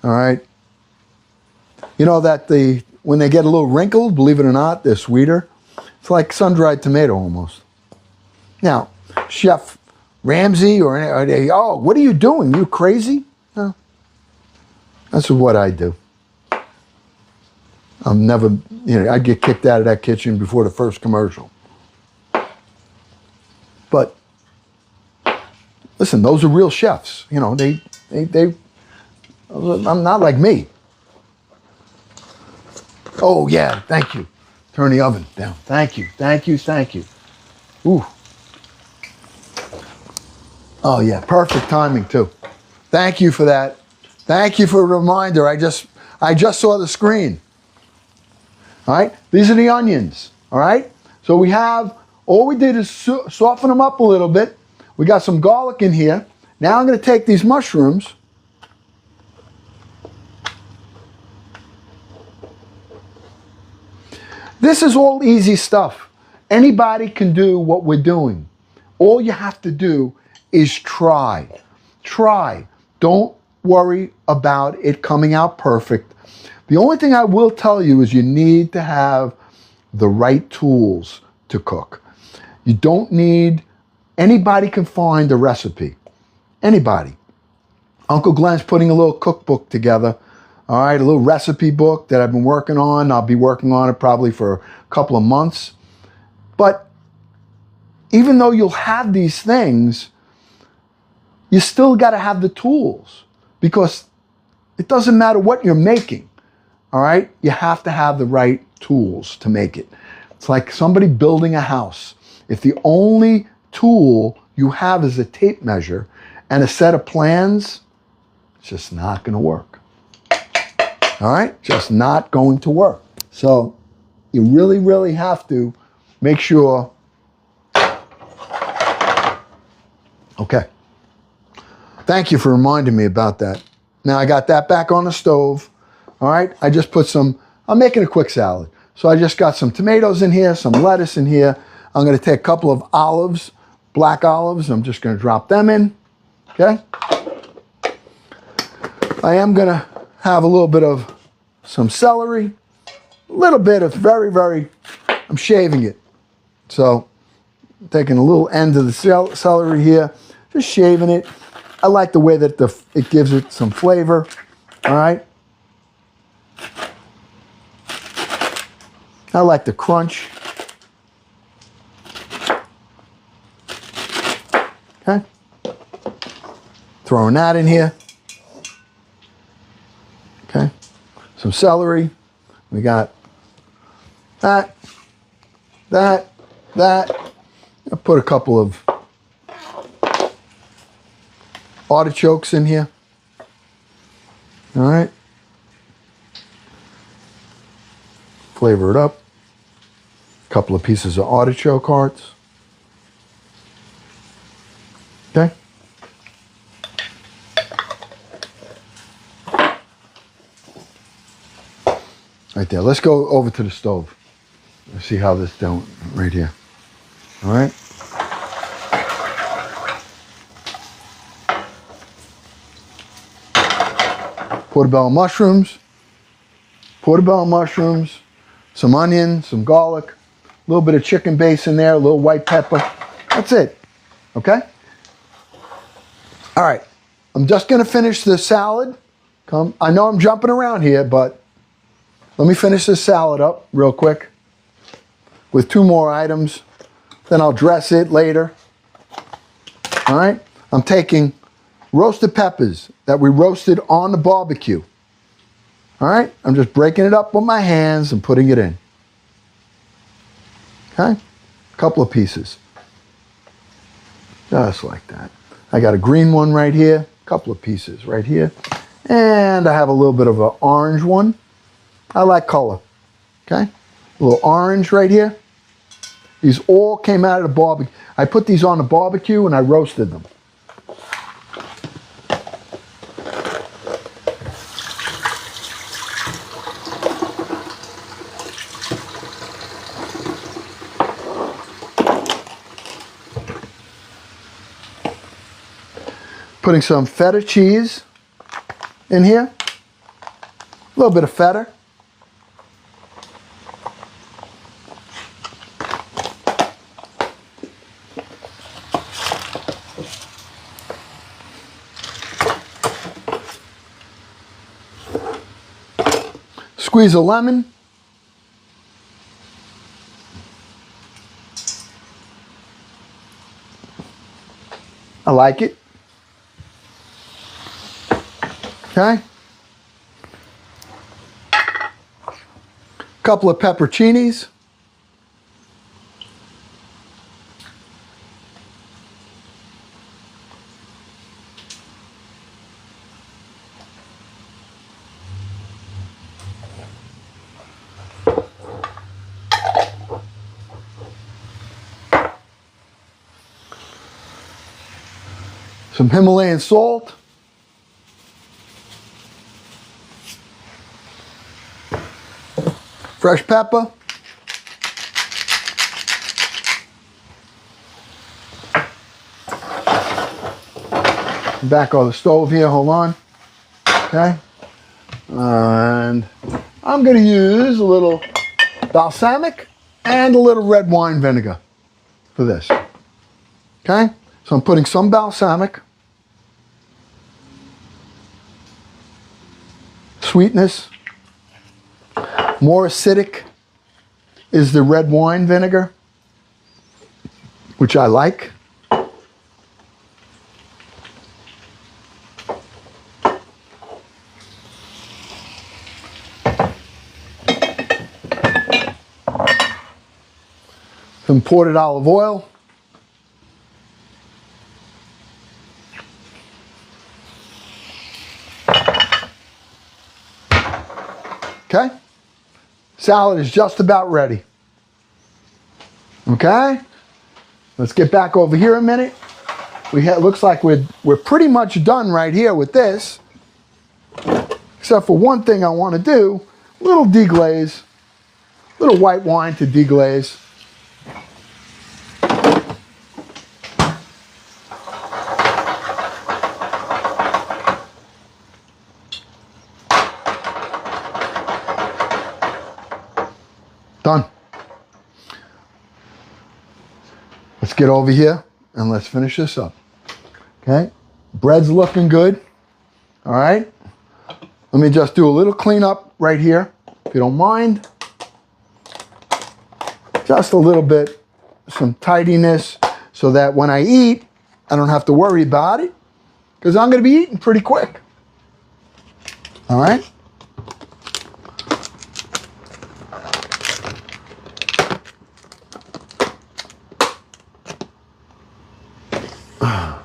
All right. You know that when they get a little wrinkled, believe it or not, they're sweeter. It's like sun-dried tomato almost. Now, Chef Ramsay oh, what are you doing? You crazy? No. That's what I do. I'm never, I'd get kicked out of that kitchen before the first commercial. But listen, those are real chefs. I'm not like me. Oh yeah, thank you. Turn the oven down. Thank you. Ooh. Oh yeah, perfect timing too. Thank you for that. Thank you for the reminder. I just saw the screen. All right, these are the onions. All right, so all we did is soften them up a little bit. We got some garlic in here. Now I'm going to take these mushrooms. This is all easy stuff. Anybody can do what we're doing. All you have to do is try. Try. Don't worry about it coming out perfect. The only thing I will tell you is you need to have the right tools to cook. You don't need, anybody can find a recipe. Anybody. Uncle Glenn's putting a little cookbook together. All right, a little recipe book that I've been working on. I'll be working on it probably for a couple of months. But even though you'll have these things, you still got to have the tools because it doesn't matter what you're making. All right, you have to have the right tools to make it. It's like somebody building a house. If the only tool you have is a tape measure and a set of plans, it's just not going to work. All right, just not going to work. So you really, really have to make sure. Okay. Thank you for reminding me about that. Now I got that back on the stove. All right, I just put I'm making a quick salad. So I just got some tomatoes in here, some lettuce in here. I'm going to take a couple of olives, black olives. I'm just going to drop them in. Okay. I am going to have a little bit of some celery, a little bit of I'm shaving it. So I'm taking a little end of the celery here, just shaving it. I like the way that it gives it some flavor. All right. I like the crunch. Throwing that in here. Okay. Some celery. We got that. I'll put a couple of artichokes in here. All right. Flavor it up. A couple of pieces of artichoke hearts. Okay. Right there. Let's go over to the stove. Let's see how this doing right here. All right. Portobello mushrooms, some onion, some garlic, a little bit of chicken base in there, a little white pepper. That's it. Okay? All right. I'm just going to finish the salad. I know I'm jumping around here, but let me finish this salad up real quick with 2 more items. Then I'll dress it later. All right? I'm taking roasted peppers that we roasted on the barbecue. All right? I'm just breaking it up with my hands and putting it in. Okay? A couple of pieces. Just like that. I got a green one right here. A couple of pieces right here. And I have a little bit of an orange one. I like color. Okay? A little orange right here. These all came out of the barbecue. I put these on the barbecue and I roasted them. Putting some feta cheese in here. A little bit of feta. Squeeze a lemon. I like it. Okay. Couple of pepperoncinis. Some Himalayan salt. Fresh pepper. Back on the stove here, hold on. Okay. And I'm going to use a little balsamic and a little red wine vinegar for this. Okay. So I'm putting some balsamic. Sweetness. More acidic is the red wine vinegar, which I like. Some imported olive oil. Okay. Salad is just about ready. Okay. Let's get back over here a minute. Looks like we're pretty much done right here with this. Except for one thing I want to do. A little deglaze. A little white wine to deglaze. Done. Let's get over here and let's finish this up. Okay. Bread's looking good. All right. Let me just do a little cleanup right here, if you don't mind. Just a little bit, some tidiness, so that when I eat, I don't have to worry about it. because I'm going to be eating pretty quick. All right?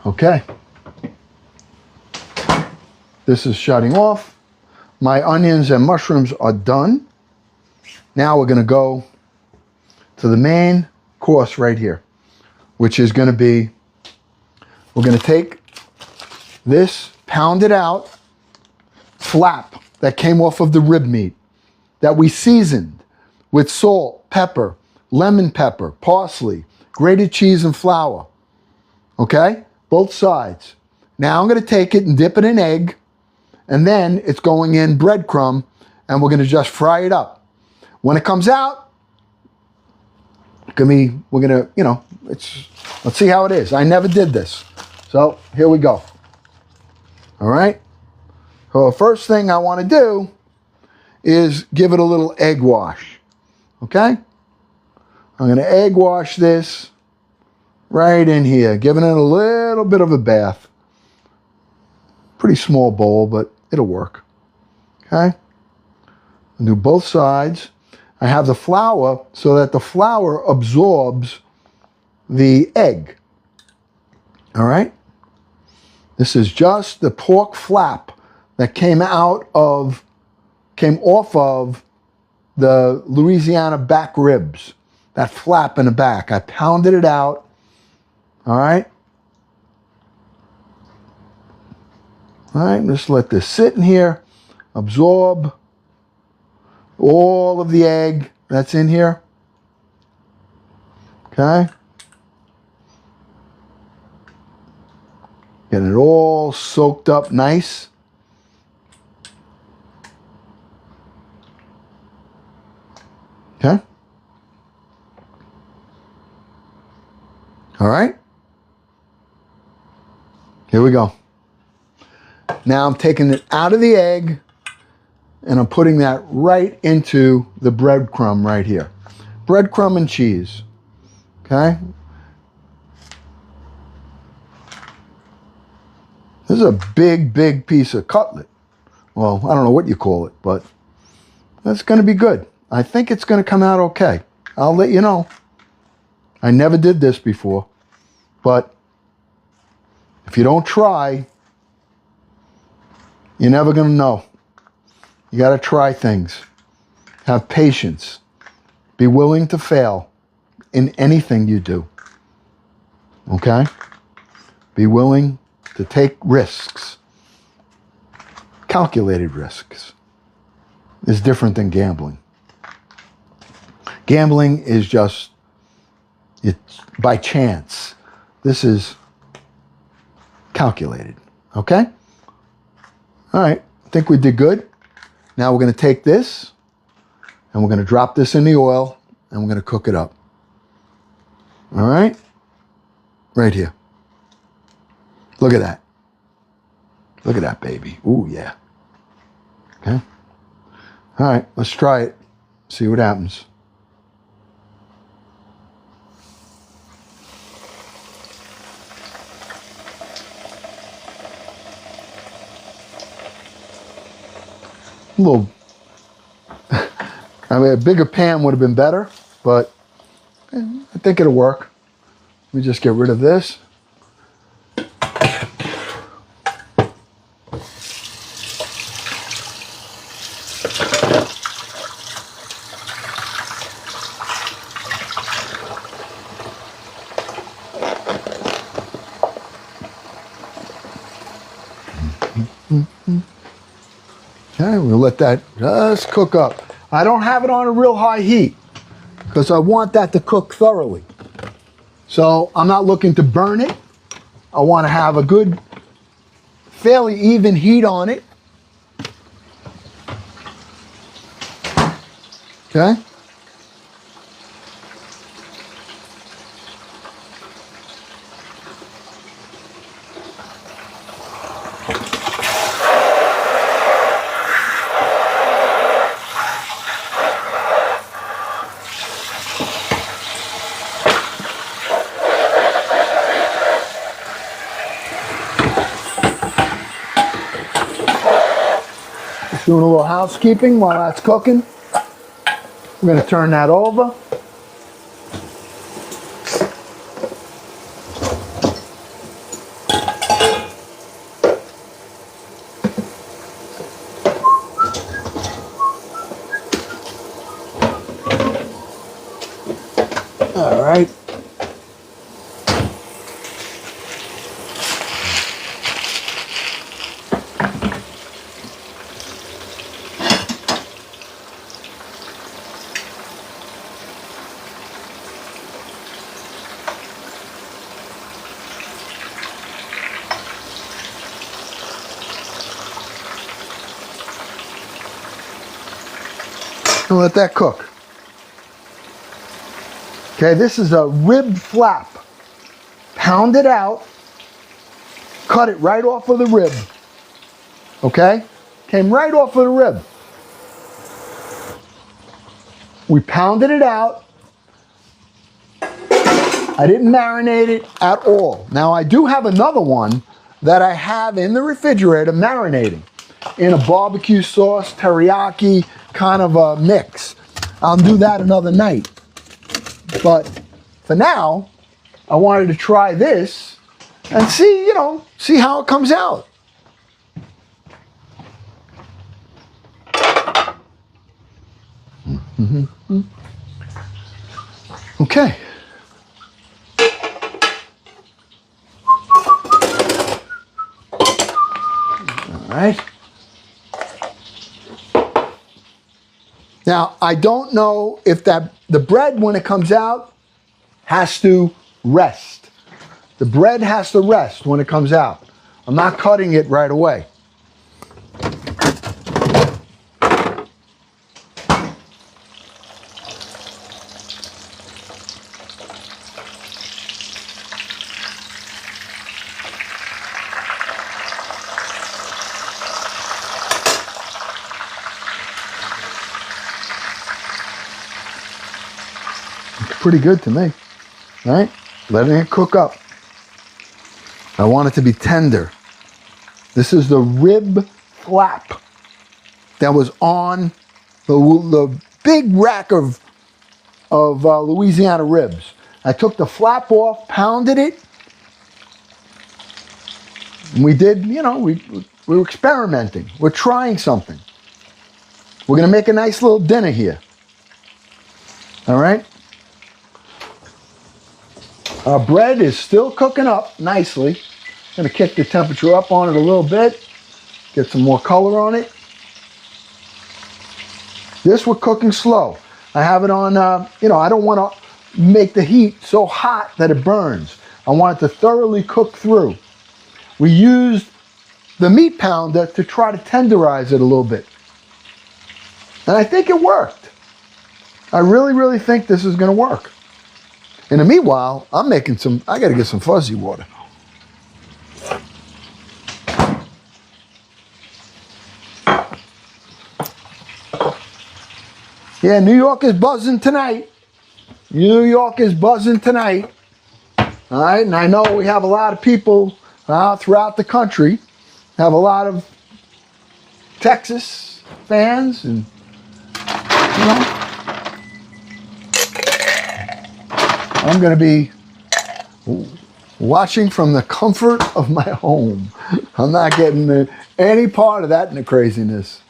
Okay. This is shutting off. My onions and mushrooms are done. Now we're going to go to the main course right here, which is going to be, we're going to take this pounded out flap that came off of the rib meat that we seasoned with salt, pepper, lemon pepper, parsley, grated cheese, and flour. Okay? Both sides. Now I'm going to take it and dip it in egg, and then it's going in breadcrumb, and we're going to just fry it up. When it comes out, we're going to, let's see how it is. I never did this. So here we go. All right? So the first thing I want to do is give it a little egg wash. Okay? I'm going to egg wash this right in here, giving it a little bit of a bath. Pretty small bowl, but it'll work. Okay? I'll do both sides. I have the flour so that the flour absorbs the egg. All right? This is just the pork flap that came off of the Louisiana back ribs. That flap in the back. I pounded it out. All right? All right, just let this sit in here, absorb all of the egg that's in here. Okay? Getting it all soaked up nice. Okay? All right? Here we go. Now I'm taking it out of the egg and I'm putting that right into the breadcrumb right here. Breadcrumb and cheese. Okay? This is a big, big piece of cutlet. Well, I don't know what you call it, but that's going to be good. I think it's going to come out okay. I'll let you know. I never did this before, but if you don't try, you're never going to know. You got to try things. Have patience. Be willing to fail in anything you do. Okay? Be willing to take risks. Calculated risks is different than gambling. Gambling is just, it's by chance. This is calculated. Okay? All right. I think we did good. Now we're going to take this and we're going to drop this in the oil and we're going to cook it up. All right? Right here. Look at that. Look at that, baby. Ooh, yeah. Okay. All right, let's try it. See what happens. A little, I mean, a bigger pan would have been better, but I think it'll work. Let me just get rid of this. Okay, we'll let that just cook up. I don't have it on a real high heat because I want that to cook thoroughly. So I'm not looking to burn it. I want to have a good, fairly even heat on it. Okay? Doing a little housekeeping while that's cooking. We're going to turn that over. All right. And let that cook. Okay, this is a rib flap. Pound it out. Cut it right off of the rib. Okay? Came right off of the rib. We pounded it out. I didn't marinate it at all. Now I do have another one that I have in the refrigerator marinating in a barbecue sauce, teriyaki kind of a mix. I'll do that another night. But for now, I wanted to try this and see, see how it comes out. Mm-hmm. Okay. All right. Now, I don't know if the bread, when it comes out, has to rest. The bread has to rest when it comes out. I'm not cutting it right away. Pretty good to me, right? Letting it cook up. I want it to be tender. This is the rib flap that was on the big rack of Louisiana ribs. I took the flap off, pounded it, and we did, we were experimenting. We're trying something. We're gonna make a nice little dinner here. All right? Our bread is still cooking up nicely. Gonna kick the temperature up on it a little bit, get some more color on it. This we're cooking slow. I have it on, I don't want to make the heat so hot that it burns. I want it to thoroughly cook through. We used the meat pounder to try to tenderize it a little bit. And I think it worked. I really, really think this is gonna work. In the meanwhile, I gotta get some fuzzy water. Yeah, New York is buzzing tonight. New York is buzzing tonight. All right, and I know we have a lot of people throughout the country, have a lot of Texas fans, and I'm going to be watching from the comfort of my home. I'm not getting any part of that in the craziness.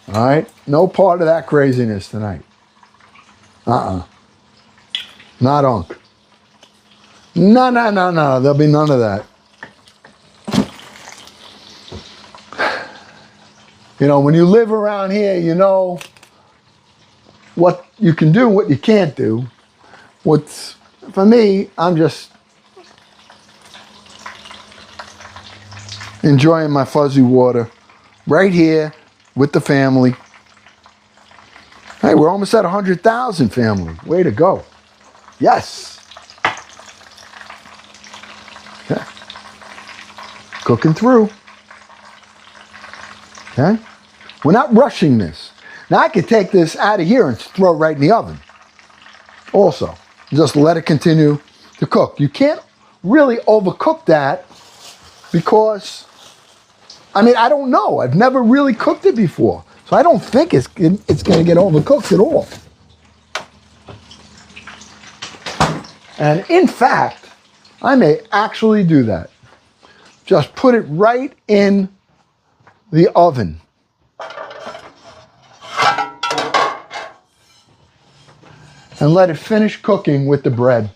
All right? No part of that craziness tonight. Not Unc. No. There'll be none of that. When you live around here, you know what you can do, what you can't do. For me, I'm just enjoying my fuzzy water right here with the family. Hey, we're almost at 100,000 family. Way to go. Yes. Okay. Cooking through. Okay. We're not rushing this. Now I could take this out of here and throw it right in the oven. Also, just let it continue to cook. You can't really overcook that because, I don't know. I've never really cooked it before. So I don't think it's going to get overcooked at all. And in fact, I may actually do that. Just put it right in the oven. And let it finish cooking with the bread.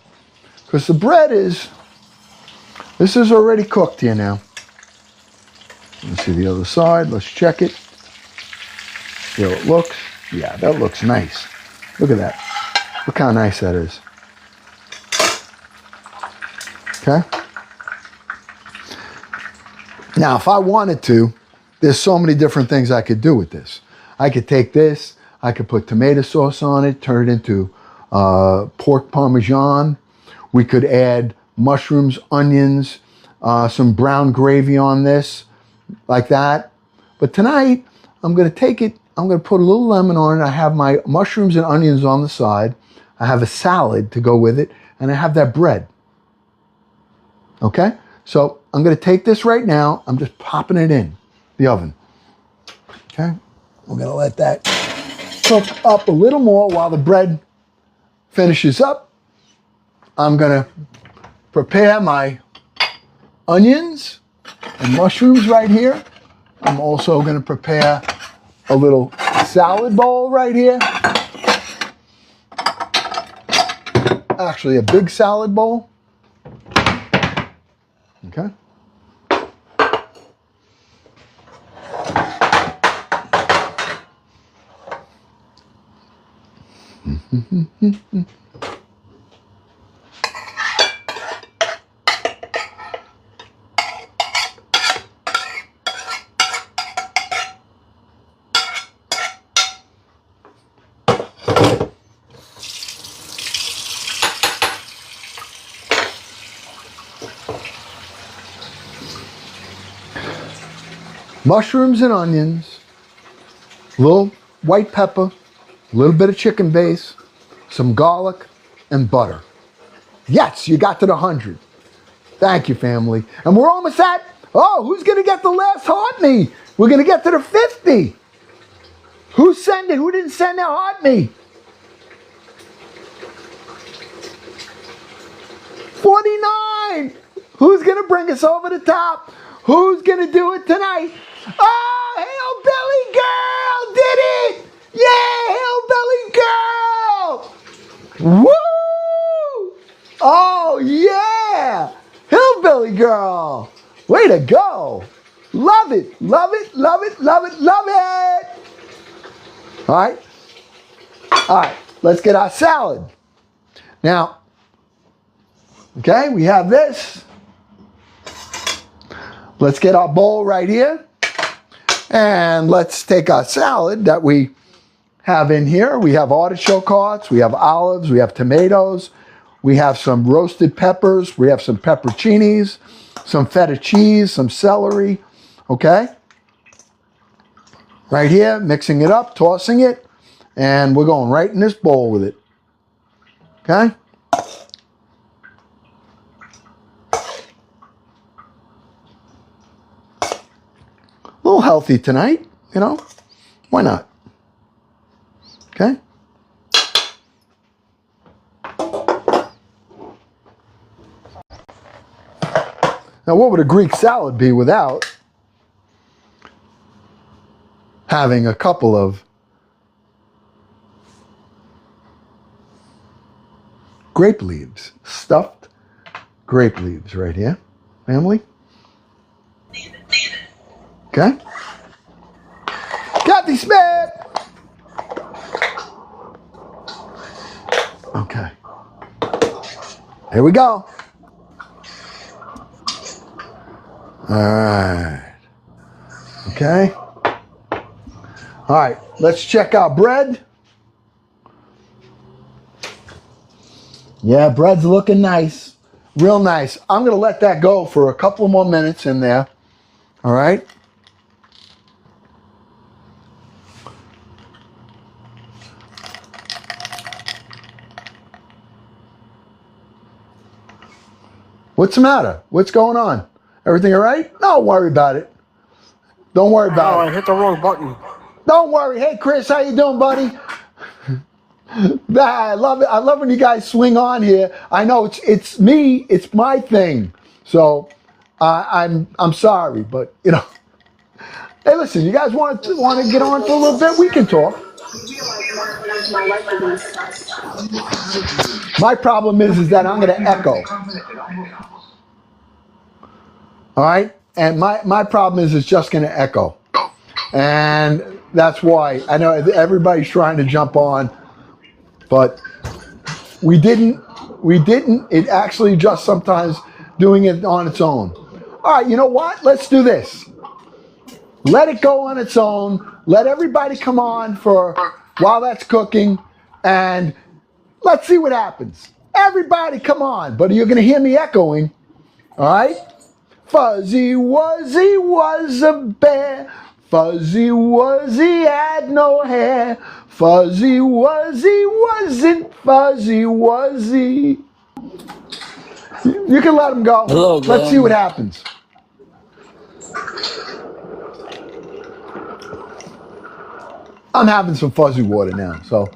Because the bread this is already cooked here now. Let's see the other side. Let's check it. See how it looks. Yeah, that looks nice. Look at that. Look how nice that is. Okay? Now, if I wanted to, there's so many different things I could do with this. I could take this, I could put tomato sauce on it, turn it into pork parmesan. We could add mushrooms, onions, some brown gravy on this, like that. But tonight, I'm going to take it, I'm going to put a little lemon on it. I have my mushrooms and onions on the side. I have a salad to go with it, and I have that bread. Okay? So I'm going to take this right now. I'm just popping it in the oven. Okay? We're going to let that cook up a little more while the bread finishes up. I'm going to prepare my onions and mushrooms right here. I'm also going to prepare a little salad bowl right here. Actually, a big salad bowl. Okay. Mushrooms and onions, a little white pepper, a little bit of chicken base, some garlic, and butter. Yes, you got to the 100. Thank you, family. And we're almost at, who's going to get the last heart me? We're going to get to the 50. Who didn't send their heart me? 49. Who's going to bring us over the top? Who's going to do it tonight? Oh, Hillbilly Girl did it! Yeah, Hillbilly Girl! Woo! Oh, yeah! Hillbilly Girl! Way to go! Love it, love it, love it, love it, love it! All right, let's get our salad. Now, okay, we have this. Let's get our bowl right here. And let's take our salad that we have in here. We have artichoke hearts, we have olives, we have tomatoes, we have some roasted peppers, we have some pepperoncinis, some feta cheese, some celery, okay? Right here, mixing it up, tossing it, and we're going right in this bowl with it, okay? A little healthy tonight, you know? Why not? Okay? Now, what would a Greek salad be without having a couple of grape leaves, stuffed grape leaves right here, family? Okay? Kathy Smith! Okay. Here we go. All right. Okay. All right, let's check our bread. Yeah, bread's looking nice. Real nice. I'm going to let that go for a couple more minutes in there. All right. What's the matter? What's going on? Everything all right? Don't worry about it. Don't worry about it. I hit the wrong button. Don't worry. Hey, Chris, how you doing, buddy? I love it. I love when you guys swing on here. I know it's me. It's my thing. So I'm sorry, but you know. Hey, listen. You guys want to get on for a little bit? We can talk. My problem is that I'm going to echo. All right, and my problem is it's just going to echo, and that's why I know everybody's trying to jump on, but we didn't. We didn't. It actually just sometimes doing it on its own. All right, you know what? Let's do this. Let it go on its own. Let everybody come on for while that's cooking, and let's see what happens. Everybody come on, but you're going to hear me echoing. All right? Fuzzy Wuzzy was a bear. Fuzzy Wuzzy had no hair. Fuzzy Wuzzy wasn't Fuzzy Wuzzy. You can let him go. Hello, Let's see what Glenn. happens. I'm having some fuzzy water now, so.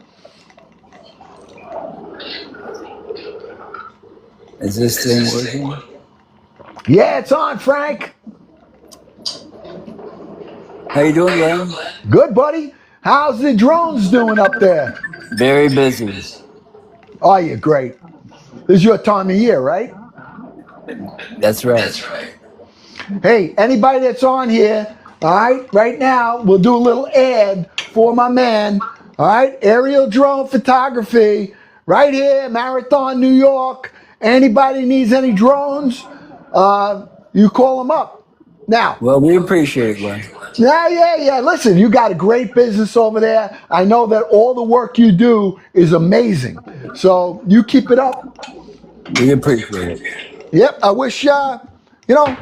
Is this thing working? Yeah, it's on, Frank. How you doing, Glenn? Good, buddy. How's the drones doing up there? Very busy. Oh, you're great. This is your time of year, right? That's right. Hey, anybody that's on here, all right, right now, we'll do a little ad for my man, all right, aerial drone photography, right here, Marathon, New York. Anybody needs any drones, you call them up. Now, Well, we appreciate it, Glenn. yeah. Listen, you got a great business over there. I know that all the work you do is amazing. So you keep it up. We appreciate it. Yep, I wish, you know,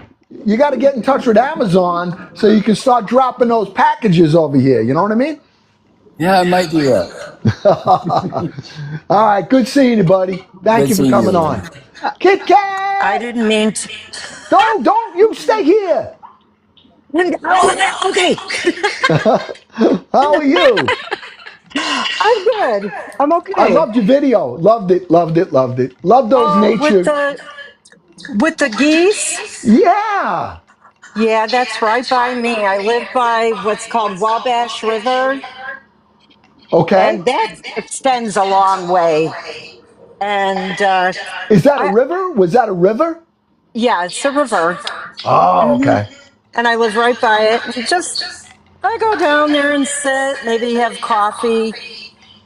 you got to get in touch with Amazon so you can start dropping those packages over here. You know what I mean? Yeah, I might do that. All right, good seeing you, buddy. Thank Good you for seeing you, coming on. Glenn. Kit I Kat! didn't mean to. Don't you stay here. Oh, okay. How are you? I'm good. I'm I okay. loved your video. Loved it, loved it, loved it. Love those Oh, nature. with the geese? Yeah. Yeah, that's right by me. I live by what's called Wabash River, Okay. and that extends a long way. And Is that a I, river? Was that a river? yeah, it's a river. Oh, hmm okay. And I live right by it. And just I go down there and sit, maybe have coffee,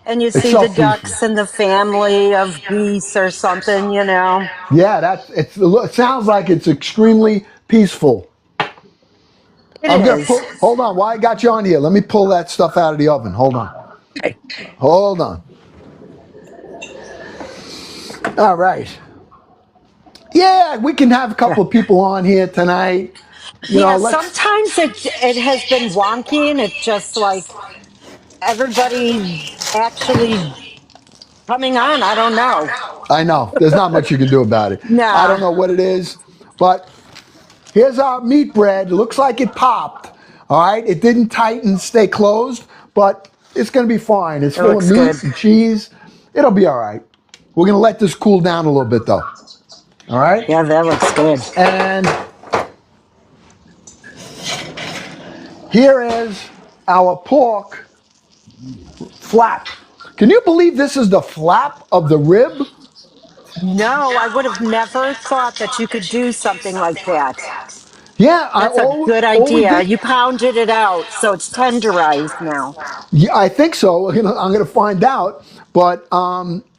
and you It's see so the peaceful. ducks and the family of geese or something, you know. Yeah, it sounds like it's extremely peaceful. It I'm gonna is. pull. Hold on, while I got you on here, let me pull that stuff out of the oven. Hold on. Okay. Hold on. All right. Yeah, we can have a Yeah. couple of people on here tonight. You know, Yeah, let's. sometimes it has been wonky and it's just like everybody's actually coming on. I don't know. I know there's not much you can do about it. I don't Nah, know what it is, but here's our meat bread. It looks like it popped. All right, it didn't tighten, stay closed, but it's gonna be fine. It's it full of looks meat good. and cheese. It'll be all right. We're gonna let this cool down a little bit though. All right, Yeah, that looks good. and here is our pork flap. Can you believe this is the flap of the rib? No, I would have never thought that you could do something like that. Yeah, I That's a good always idea. did. You pounded it out, so it's tenderized now. Yeah, I think so. I'm going to find out. But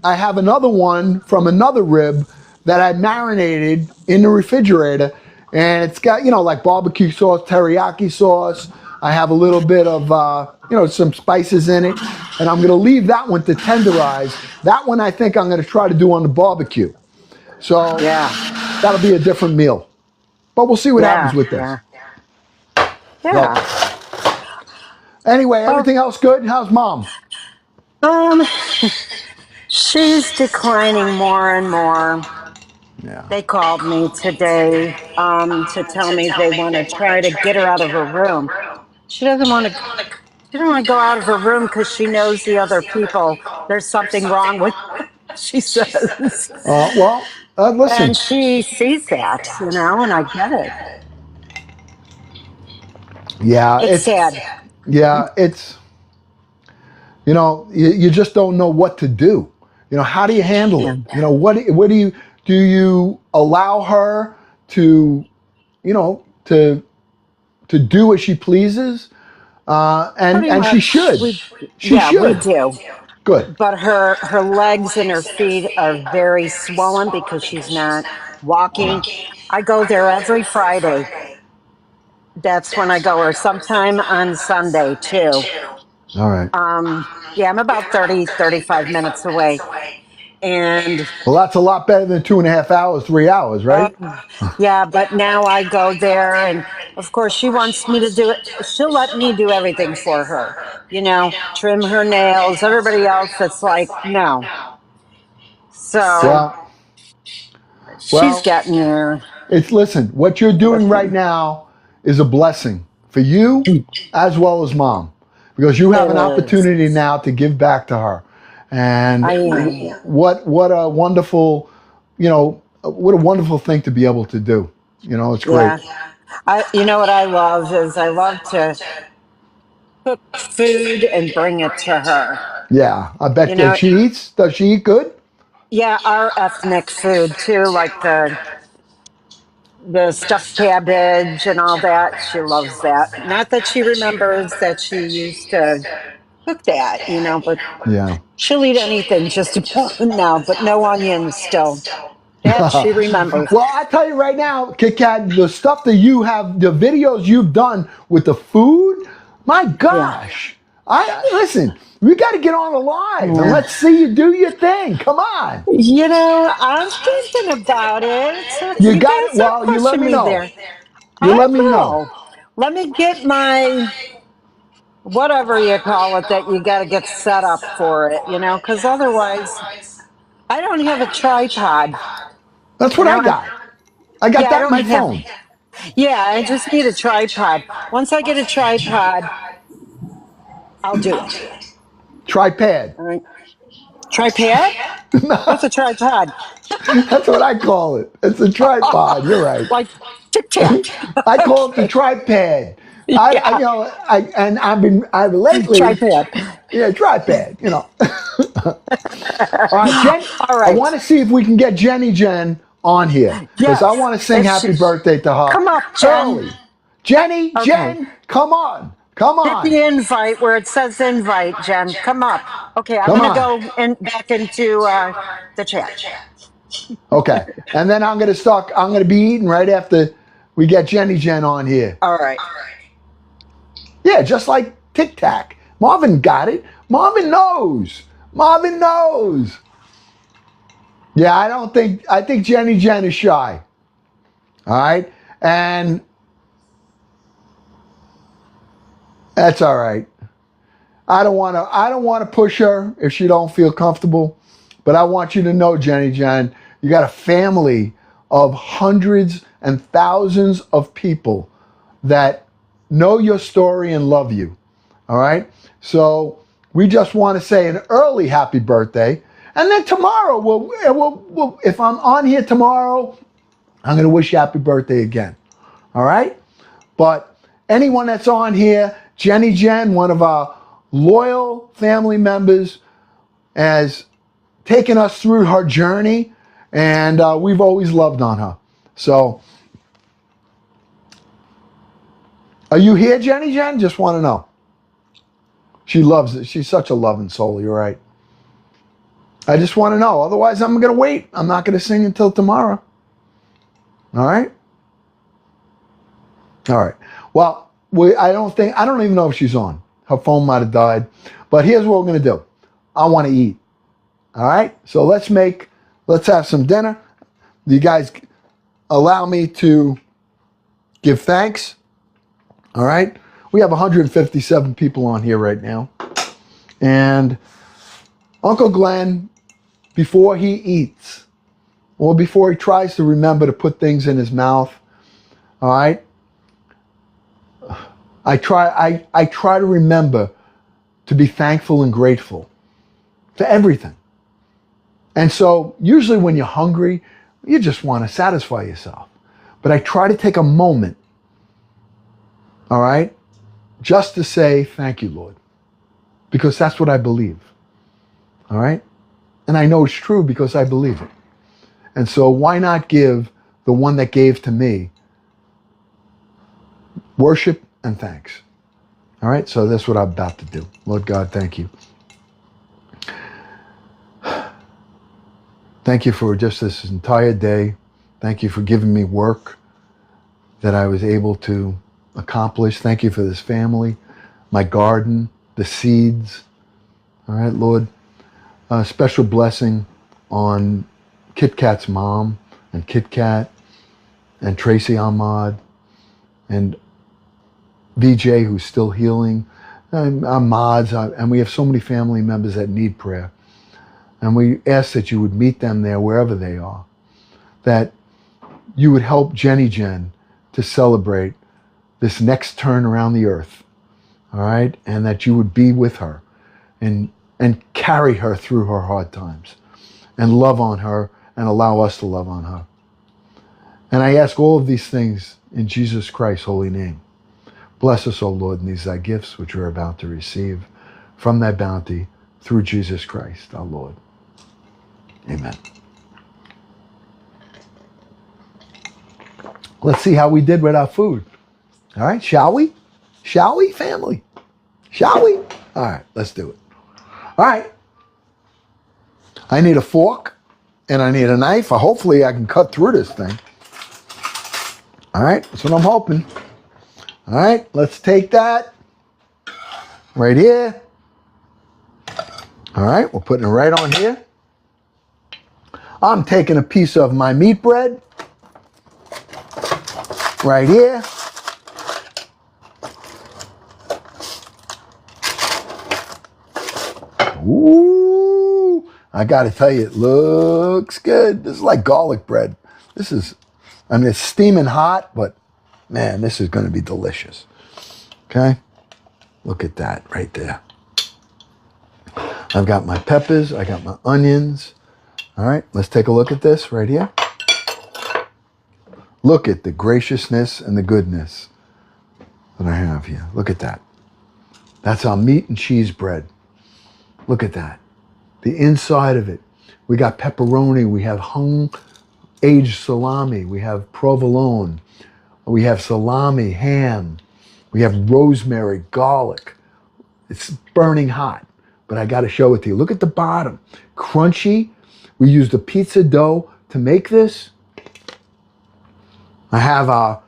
I have another one from another rib that I marinated in the refrigerator, and it's got like barbecue sauce, teriyaki sauce. I have a little bit of some spices in it, and I'm going to leave that one to tenderize. That one I think I'm going to try to do on the barbecue. So Yeah, that'll be a different meal. But we'll see what happens yeah, with this. yeah, So yeah. anyway, Oh, everything else good? How's mom? um, she's declining more and more. Yeah. They called me today to tell me they want to try to get her out of her room. She doesn't want to. She don't want to go out of her room because she knows the other people. There's something wrong with her, she says. Well, listen. And she sees that, and I get it. Yeah, It's sad. it's you just don't know what to do. How do you handle Yeah. it? What do you allow her to to do as she pleases? And Pretty she much should. She yeah, we should. do. Good. But her legs and her feet are very swollen because she's not walking. I go there every Friday. That's when I go, or sometime on Sunday too. All right. Yeah, I'm about 30, 35 minutes away. And Well, that's a lot better than 2.5 hours, 3 hours, right? yeah, but now I go there, and of course, she wants me to do it. She'll let me do everything for her, trim her nails. Everybody else, it's like, no. So Well, she's well, getting there. listen. What you're doing right now is a blessing for you as well as mom, because you have It an is. opportunity now to give back to her. And I am. what a wonderful, what a wonderful thing to be able to do. It's great. Yeah. You know what I love is I love to cook food and bring it to her. Yeah, I bet You that know, she eats. Does she eat good? yeah, our ethnic food too, like the stuffed cabbage and all that. She loves that. Not that she remembers that she used to cook that, but Yeah. she'll eat anything just about now, but no onions still. That she remembers. Well, I tell you right now, Kit Kat, the stuff that you have, the videos you've done with the food, my Yeah. gosh. I listen. We got to get on live and Yeah. let's see you do your thing. Come on. I'm thinking about it. You You got it. guys are Well, you let pushing me me know. there. You I let me know. will. Let me get my whatever you call it that you got to get set up for it, because otherwise I don't have a tripod. That's You what know, I I, got. I got yeah, I that in don't my have, phone. yeah, I just need a tripod. Once I get a tripod, I'll do it. Tripad. All right. Tripod? What's a tripod? That's what I call it. It's a tripod. You're right. Like tic tac. I call it the Okay. tripod. Yeah. And I've lately, Tripod. yeah, tripod. All right, Jen. All I right. want to see if we can get Jenny Jen on here because I Yes. want to sing If she, happy birthday to her come up, Jen. early. Jenny Okay. Jen, come on, come Hit on, the invite where it says invite, Jen. Come up. Okay, I'm come gonna on. go back into the chat. Okay, and then I'm gonna start. I'm gonna be eating right after we get Jenny Jen on here. All right. Yeah, just like Tic Tac. Marvin got it. Marvin knows. Marvin knows. Yeah, I think Jenny Jen is shy. All right. And that's all right. I don't want to push her if she don't feel comfortable. But I want you to know, Jenny Jen, you got a family of hundreds and thousands of people that know your story and love you. All right? So we just want to say an early happy birthday. And then tomorrow, if I'm on here tomorrow, I'm going to wish you happy birthday again. All right? But anyone that's on here, Jenny Jen, one of our loyal family members, has taken us through her journey, and we've always loved on her. So, are you here, Jenny Jen? Just want to know. She loves it. She's such a loving soul. You're right. I just want to know. Otherwise, I'm going to wait. I'm not going to sing until tomorrow. All right? All right. Well, I don't even know if she's on. Her phone might have died. But here's what we're going to do. I want to eat. All right? So let's have some dinner. You guys allow me to give thanks. All right? We have 157 people on here right now. And Uncle Glenn, before he eats, or before he tries to remember to put things in his mouth, all right? I try to remember to be thankful and grateful to everything. And so usually when you're hungry, you just want to satisfy yourself. But I try to take a moment, all right, just to say, thank you, Lord, because that's what I believe, all right? And I know it's true because I believe it. And so why not give the one that gave to me worship and thanks? All right, so that's what I'm about to do. Lord God, thank you. Thank you for just this entire day. Thank you for giving me work that I was able to accomplish. Thank you for this family, my garden, the seeds. All right, Lord, a special blessing on Kit Kat's mom and Kit Kat and Tracy Ahmad and VJ, who's still healing, and Ahmad's, and we have so many family members that need prayer. And we ask that you would meet them there wherever they are, that you would help Jenny Jen to celebrate this next turn around the earth, all right? And that you would be with her and carry her through her hard times and love on her and allow us to love on her. And I ask all of these things in Jesus Christ's holy name. Bless us, O Lord, in these thy gifts which we're about to receive from thy bounty through Jesus Christ, our Lord. Amen. Let's see how we did with our food. All right, shall we? Shall we, family? Shall we? All right, let's do it. All right. I need a fork and I need a knife. Hopefully I can cut through this thing. All right, that's what I'm hoping. All right, let's take that right here. All right, we're putting it right on here. I'm taking a piece of my meat bread right here. Ooh, I got to tell you, it looks good. This is like garlic bread. This is, I mean, it's steaming hot, but man, this is going to be delicious. Okay, look at that right there. I've got my peppers. I got my onions. All right, let's take a look at this right here. Look at the graciousness and the goodness that I have here. Look at that. That's our meat and cheese bread. Look at that. The inside of it. We got pepperoni. We have aged salami. We have provolone. We have salami, ham. We have rosemary, garlic. It's burning hot, but I got to show it to you. Look at the bottom. Crunchy. We used a pizza dough to make this. I have a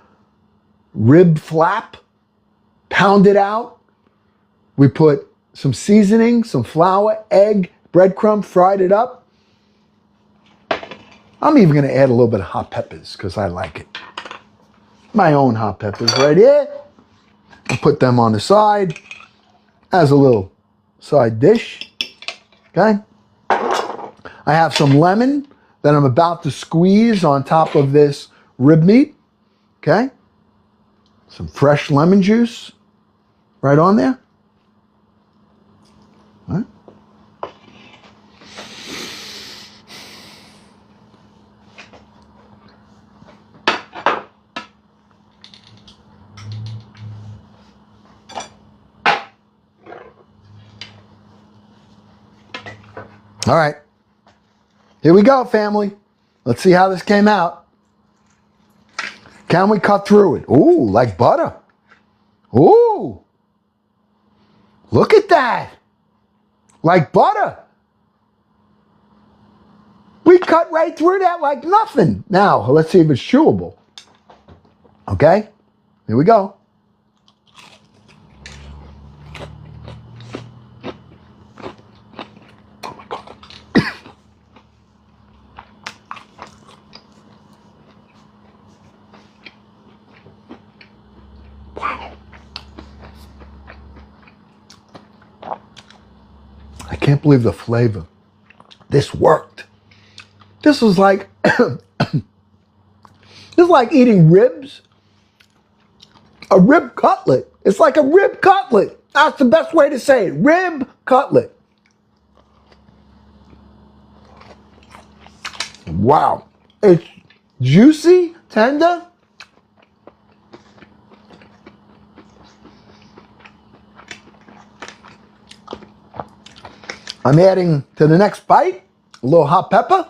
rib flap, pounded out. We put some seasoning, some flour, egg, breadcrumb, fried it up. I'm even going to add a little bit of hot peppers because I like it. My own hot peppers right here. I'll put them on the side as a little side dish. Okay. I have some lemon that I'm about to squeeze on top of this rib meat. Okay. Some fresh lemon juice right on there. All right. All right. Here we go, family. Let's see how this came out. Can we cut through it? Ooh, like butter. Ooh. Look at that. Like butter. We cut right through that like nothing. Now, let's see if it's chewable. Okay? Here we go. Oh my God. Wow. I can't believe the flavor. This worked. This was like, this is like eating ribs. A rib cutlet. It's like a rib cutlet. That's the best way to say it. Rib cutlet. Wow. It's juicy, tender. I'm adding to the next bite a little hot pepper.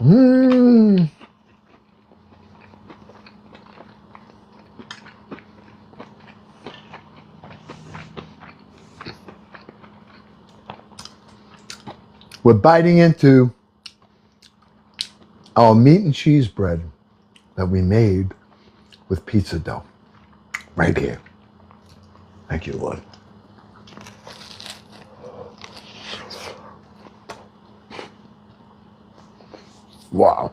Mmm. We're biting into our meat and cheese bread that we made with pizza dough. Right here. Thank you, Lord. Wow.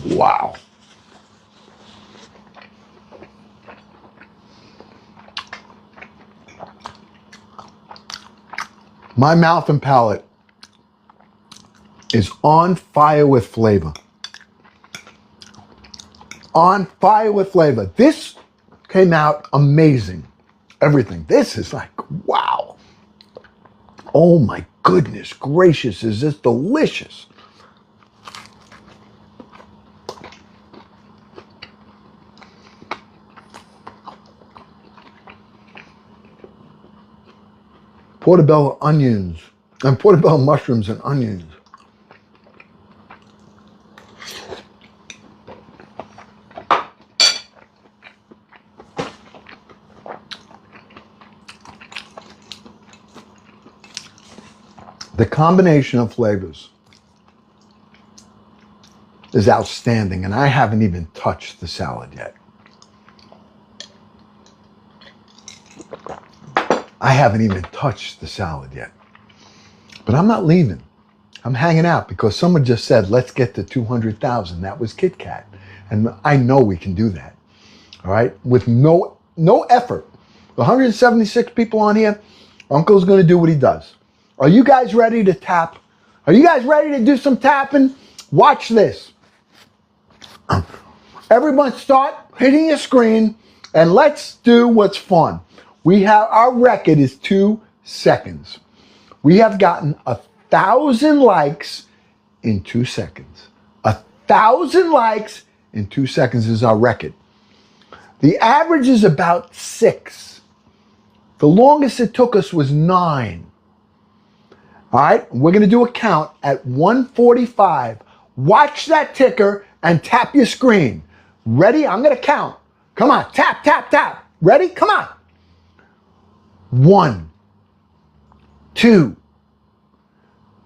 Wow. My mouth and palate is on fire with flavor. On fire with flavor. This came out amazing. Everything. This is like, wow. Oh my goodness gracious, is this delicious. Portobello onions and portobello mushrooms and onions. The combination of flavors is outstanding, and I haven't even touched the salad yet. I haven't even touched the salad yet. But I'm not leaving. I'm hanging out because someone just said, let's get to 200,000. That was Kit Kat. And I know we can do that. All right? With no effort. The 176 people on here, Uncle's going to do what he does. Are you guys ready to tap? Are you guys ready to do some tapping? Watch this. Everyone start hitting your screen and let's do what's fun. We have, our record is 2 seconds. We have gotten 1,000 likes in 2 seconds. 1,000 likes in 2 seconds is our record. The average is about 6. The longest it took us was 9. All right, we're gonna do a count at 1:45. Watch that ticker and tap your screen. Ready? I'm gonna count. Come on, tap, tap, tap. Ready? Come on. 1, 2,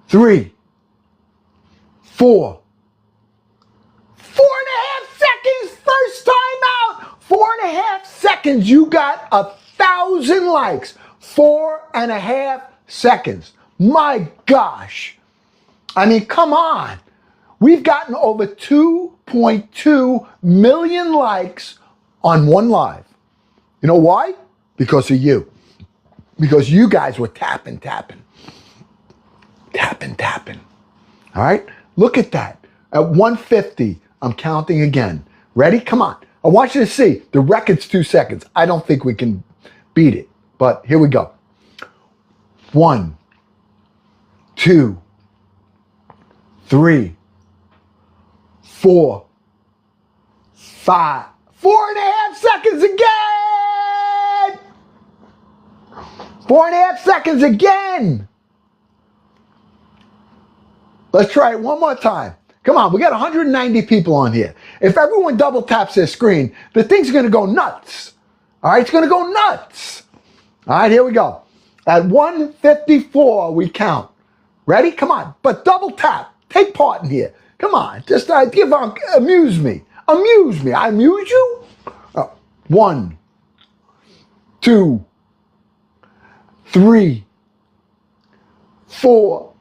3, 4. 4.5 seconds, first time out. 4.5 seconds, you got 1,000 likes. 4.5 seconds. My gosh. I mean, come on. We've gotten over 2.2 million likes on one live. You know why? Because of you. Because you guys were tapping. All right? Look at that. At 150, I'm counting again. Ready? Come on. I want you to see. The record's 2 seconds. I don't think we can beat it. But here we go. 1, 2, 3, 4, 5. 4.5 seconds again! 4.5 seconds again! Let's try it one more time. Come on, we got 190 people on here. If everyone double taps their screen, the thing's gonna go nuts. All right, it's gonna go nuts. All right, here we go. At 1:54, we count. Ready? Come on, but double tap. Take part in here. Come on, just amuse me. Amuse me. I amuse you? 1, 2, 3, 4.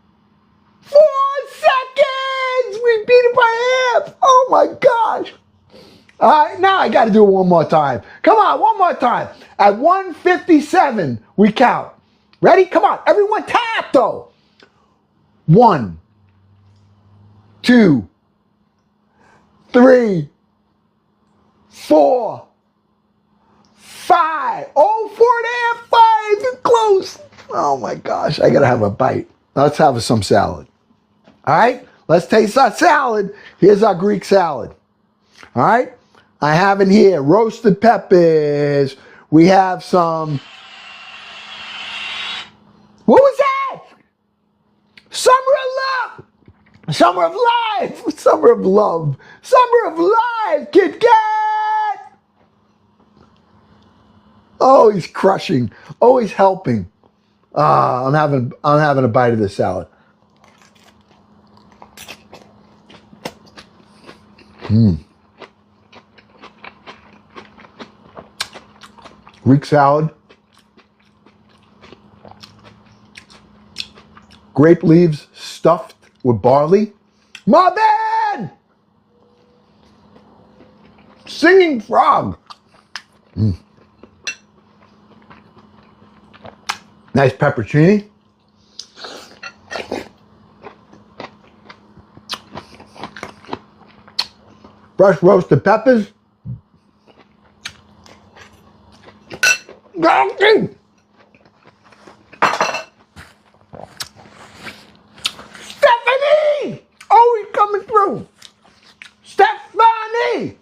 4 seconds! We beat it by half. Oh my gosh. All right, now I got to do it one more time. Come on, one more time. At 1:57, we count. Ready? Come on, everyone tap though. 1, 2, 3, 4, 5. Oh, 4.5, 5. You're close. Oh my gosh, I gotta have a bite. Let's have some salad. All right, let's taste our salad. Here's our Greek salad. All right, I have in here roasted peppers. We have some. What was that? Summer of love. Summer of life. Summer of love. Summer of life. Kit Kat. Oh, he's crushing. Oh, he's helping. I'm having a bite of this salad. Greek salad. Grape leaves stuffed with barley. Marvin! Singing frog. Nice pepperoni. Fresh roasted peppers. Stephanie! Oh, he's coming through. Stephanie!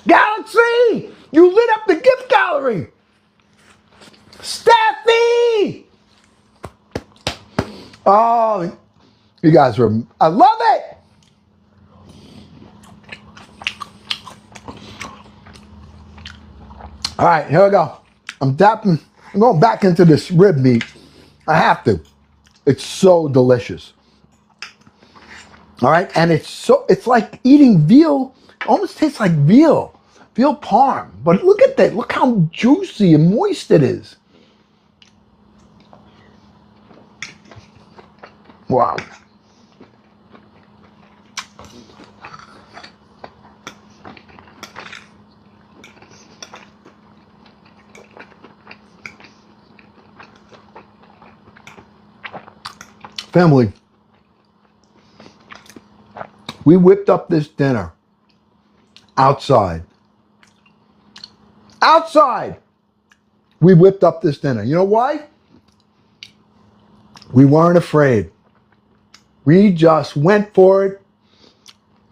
Galaxy! You lit up the gift gallery. Steffi! Oh, you guys were, I love it. All right, here we go. I'm going back into this rib meat. I have to. It's so delicious. All right, and it's like eating veal. It almost tastes like veal parm. But look at that. Look how juicy and moist it is. Wow. Family, we whipped up this dinner outside. Outside! We whipped up this dinner. You know why? We weren't afraid. We just went for it.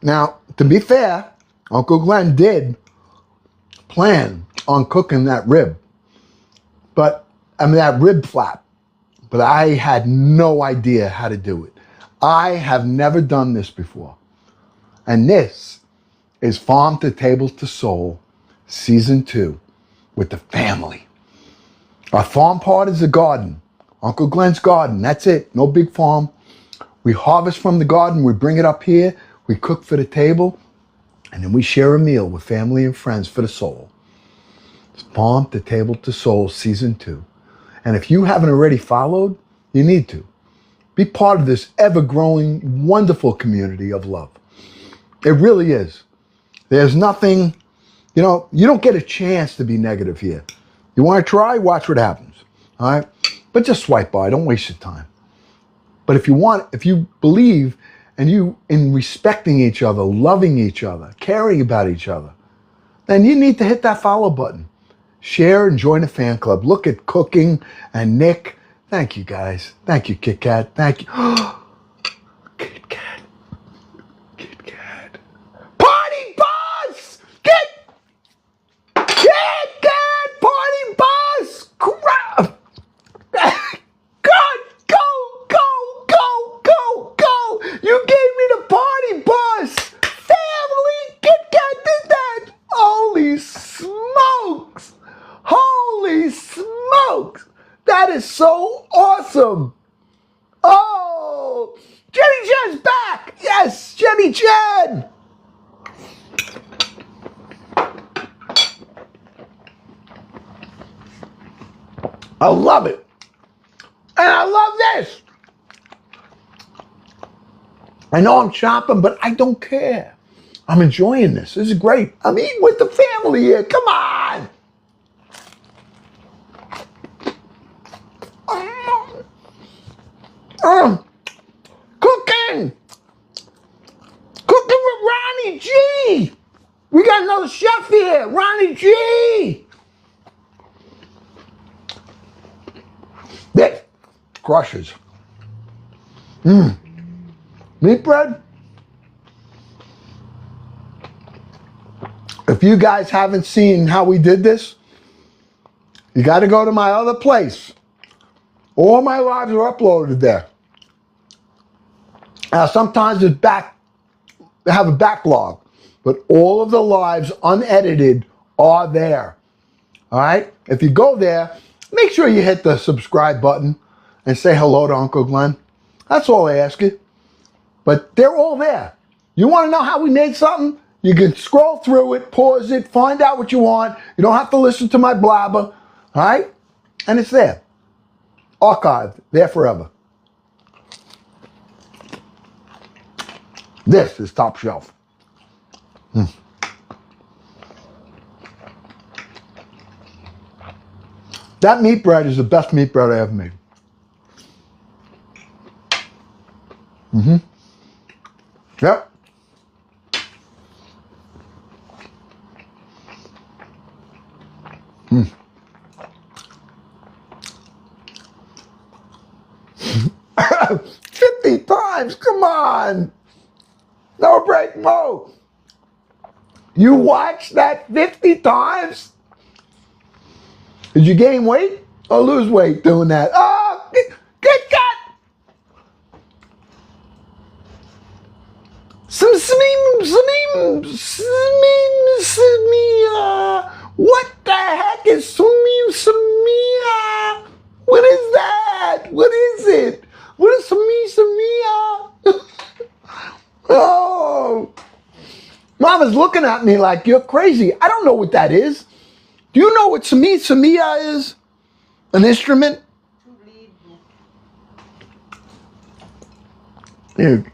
Now, to be fair, Uncle Glenn did plan on cooking that rib. That rib flap. But I had no idea how to do it. I have never done this before. And this is Farm to Table to Soul, Season 2, with the family. Our farm part is the garden. Uncle Glenn's garden, that's it. No big farm. We harvest from the garden, we bring it up here, we cook for the table, and then we share a meal with family and friends for the soul. It's Farm to Table to Soul, Season 2. And if you haven't already followed, you need to. Be part of this ever-growing, wonderful community of love. It really is. There's nothing, you don't get a chance to be negative here. You want to try? Watch what happens. All right? But just swipe by. Don't waste your time. But if you believe in respecting each other, loving each other, caring about each other, then you need to hit that follow button. Share and join the fan club. Look at Cooking and Nick. Thank you, guys. Thank you, Kit Kat. Thank you. Kit Kat. Kit Kat. Party bus! Kit Kat! Party bus! Crap! God, go! You gave me the party bus! Family! Kit Kat did that! Holy smokes! Holy smokes! That is so awesome! Oh! Jenny Jen's back! Yes! Jenny Jen! I love it! And I love this! I know I'm chopping, but I don't care. I'm enjoying this. This is great. I'm eating with the family here. Come on! Cooking with Ronnie Gee! This crushes. Meat bread. If you guys haven't seen how we did this, you got to go to my other place. All my lives are uploaded there. Now, sometimes they have a backlog, but all of the lives unedited are there. All right? If you go there, make sure you hit the subscribe button and say hello to Uncle Glenn. That's all I ask you. But they're all there. You want to know how we made something? You can scroll through it, pause it, find out what you want. You don't have to listen to my blabber. All right? And it's there. Archived. There forever. This is top shelf. That meat bread is the best meat bread I ever made. Yep. Mm. 50 times, come on. No break, Mo. You watched that 50 times? Did you gain weight or lose weight doing that? Oh, good God. What the heck is Samia? What is that? What is it? What is Samia? Oh, Mama's looking at me like you're crazy. I don't know what that is. Do you know what Samia is? An instrument? Dude,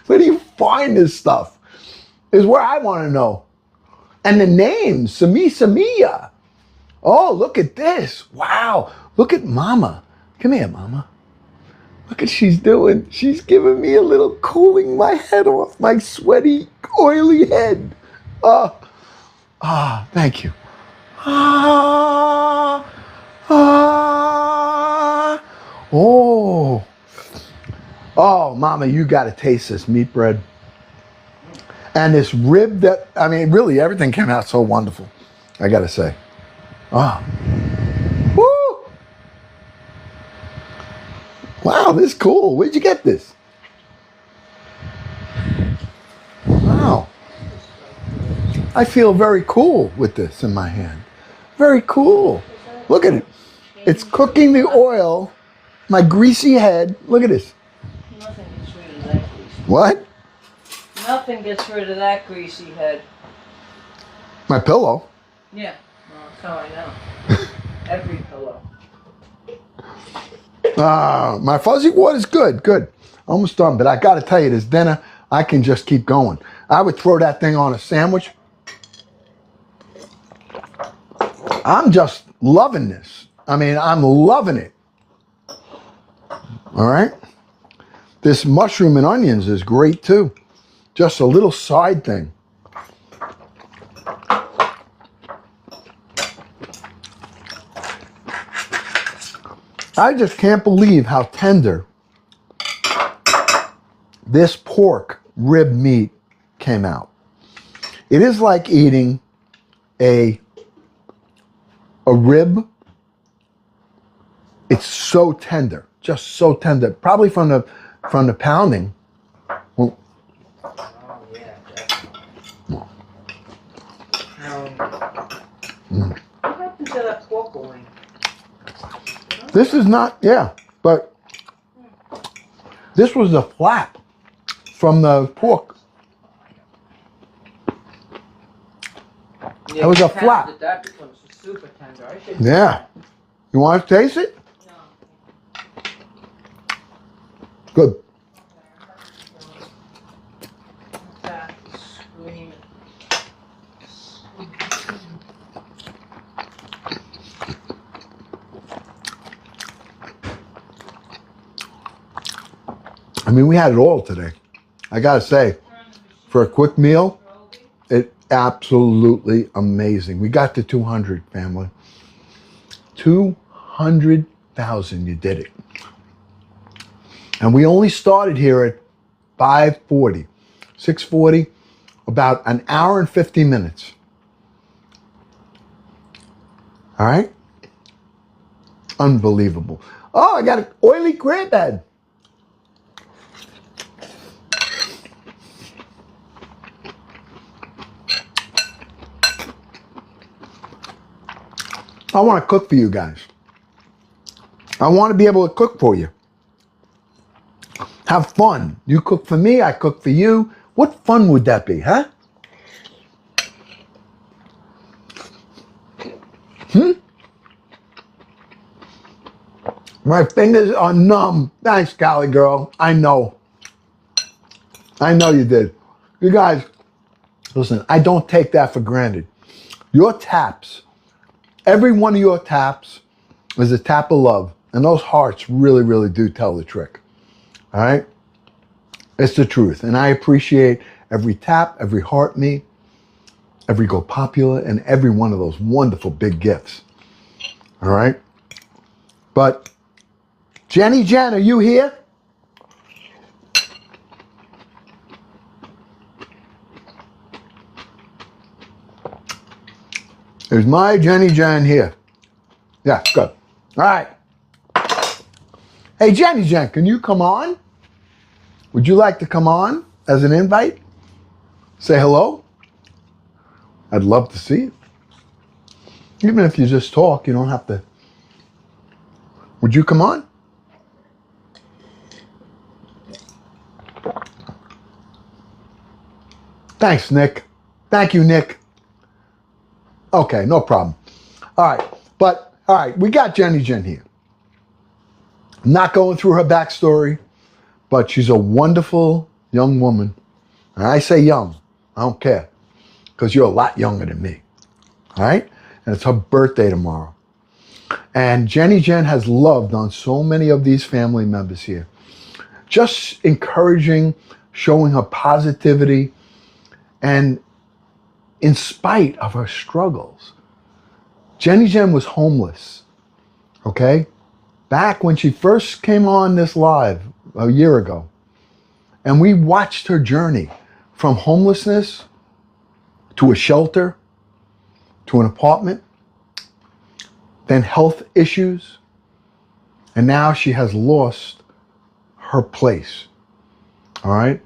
where do you find this stuff? Is where I want to know. And the name, Samia. Oh, look at this. Wow. Look at Mama. Come here, Mama. Look what she's doing. She's giving me a little cooling my head off, my sweaty, oily head. Thank you. Oh, Mama, you got to taste this meat bread. And this rib that, I mean, really everything came out so wonderful, I got to say. Oh. Woo! Wow, this is cool. Where'd you get this? Wow. I feel very cool with this in my hand. Very cool. Look at it. It's cooking the oil. My greasy head. Look at this. Nothing gets rid of that greasy. What? Nothing gets rid of that greasy head. My pillow. Yeah, well, that's how I know. Every pillow. My fuzzy water's good, good. Almost done, but I got to tell you, this dinner, I can just keep going. I would throw that thing on a sandwich. I'm just loving this. I mean, I'm loving it. All right? This mushroom and onions is great too. Just a little side thing. I just can't believe how tender this pork rib meat came out. It is like eating a rib. It's so tender, just so tender. Probably from the pounding. Well, Oh, yeah, definitely. What happened to that pork wing? this is not, yeah, but this was the flap from the pork. Yeah, was you a flap. pounded that becomes super tender. I should. Yeah. You want to taste it? No. Good. That is screaming. I mean, we had it all today. I gotta say, for a quick meal, absolutely amazing. We got to 200, family. 200,000, you did it. And we only started here at 5:40, 6:40, about an hour and 50 minutes. All right? Unbelievable. Oh, I got an oily crab head. I want to cook for you guys. I want to be able to cook for you. Have fun. You cook for me, I cook for you. What fun would that be, huh? My fingers are numb. Thanks, Callie girl. I know. I know you did. You guys, listen, I don't take that for granted. Your taps, every one of your taps is a tap of love. And those hearts really, really do tell the trick. All right? It's the truth. And I appreciate every tap, every heart me, every go popular, and every one of those wonderful big gifts. All right? But Jenny Jen, are you here? Is my Jenny Jen here? Yeah, good. All right. Hey, Jenny Jen, can you come on? Would you like to come on as an invite? Say hello? I'd love to see you. Even if you just talk, you don't have to. Would you come on? Thanks, Nick. Thank you, Nick. Okay, no problem. All right, all right, we got Jenny Jen here. I'm not going through her backstory, but she's a wonderful young woman. And I say young, I don't care, because you're a lot younger than me. All right? And it's her birthday tomorrow. And Jenny Jen has loved on so many of these family members here. Just encouraging, showing her positivity, and in spite of her struggles. Jenny Jen was homeless, okay? Back when she first came on this live a year ago. And we watched her journey from homelessness to a shelter, to an apartment, then health issues, and now she has lost her place, all right?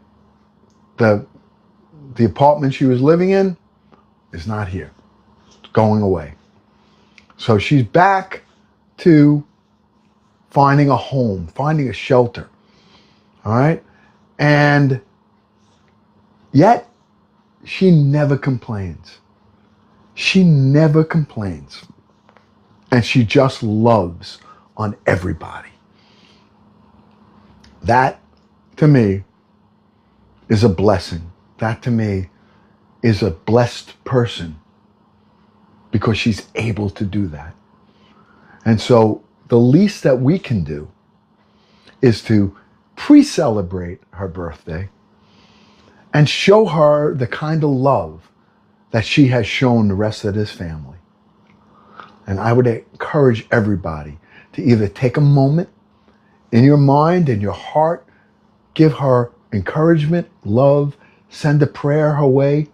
The apartment she was living in is not here. It's going away. So she's back to finding a home, finding a shelter, all right? And yet, she never complains. She never complains. And she just loves on everybody. That, to me, is a blessing. That, to me, is a blessed person because she's able to do that. And so the least that we can do is to pre-celebrate her birthday and show her the kind of love that she has shown the rest of this family. And I would encourage everybody to either take a moment in your mind, in your heart, give her encouragement, love, send a prayer her way.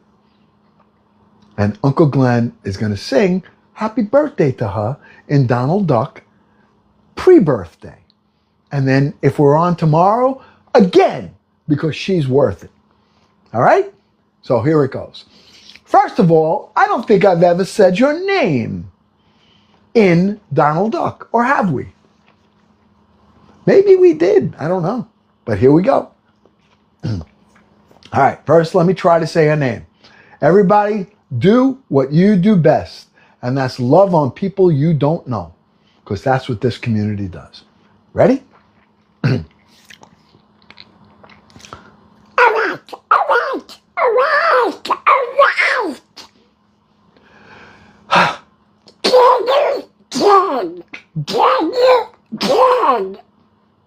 And Uncle Glenn is going to sing happy birthday to her in Donald Duck pre-birthday. And then if we're on tomorrow, again, because she's worth it. All right? So here it goes. First of all, I don't think I've ever said your name in Donald Duck, or have we? Maybe we did. I don't know. But here we go. All right, first let me try to say her name. Everybody, do what you do best, and that's love on people you don't know, because that's what this community does. Ready? All right.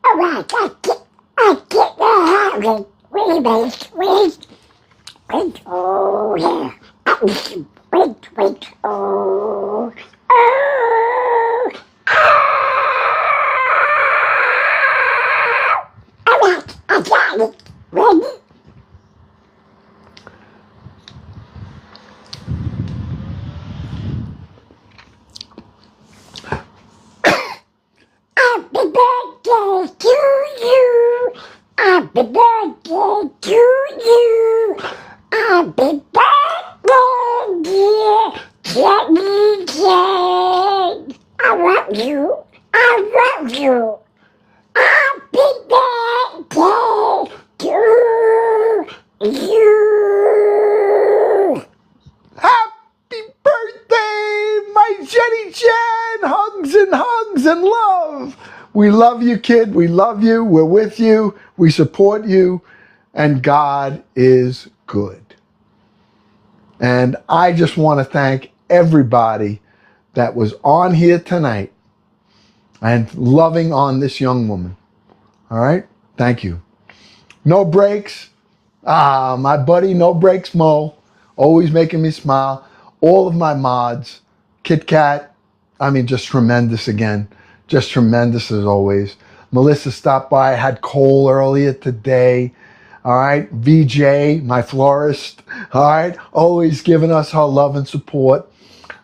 All right, I get the habit. Wait. Oh, yeah. Wait. Oh. All right, I got it. Ready? Happy birthday to you. Happy birthday to you. Happy birthday, dear Jenny Jane. I love you. I love you. Happy birthday to you. Happy birthday, my Jenny Jen! Hugs and love. We love you, kid. We love you. We're with you. We support you. And God is good. And I just want to thank everybody that was on here tonight and loving on this young woman. All right? Thank you. No breaks. My buddy, No Breaks Mo, always making me smile. All of my mods, Kit Kat, just tremendous again. Just tremendous as always. Melissa stopped by. I had Cole earlier today. All right. VJ, my florist. All right. Always giving us her love and support.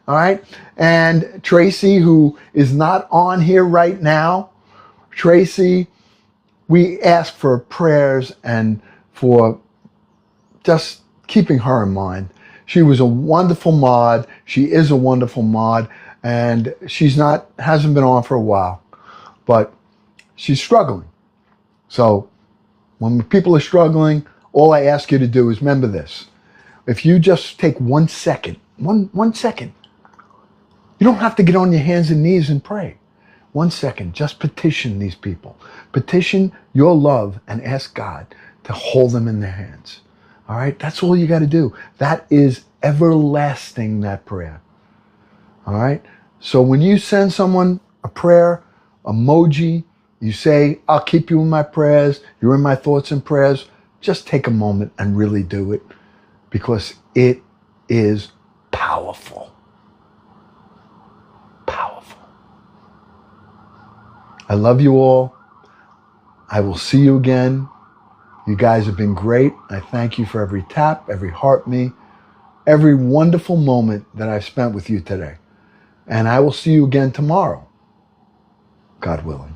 All right. And Tracy, who is not on here right now. Tracy, we ask for prayers and for just keeping her in mind. She was a wonderful mod. She is a wonderful mod. And hasn't been on for a while. But she's struggling. So when people are struggling, all I ask you to do is remember this. If you just take 1 second, one second, you don't have to get on your hands and knees and pray. 1 second, just petition these people. Petition your love and ask God to hold them in their hands. All right? That's all you got to do. That is everlasting, that prayer. All right? So when you send someone a prayer, emoji, you say, I'll keep you in my prayers, you're in my thoughts and prayers, just take a moment and really do it because it is powerful. Powerful. I love you all. I will see you again. You guys have been great. I thank you for every tap, every heart me, every wonderful moment that I've spent with you today. And I will see you again tomorrow, God willing.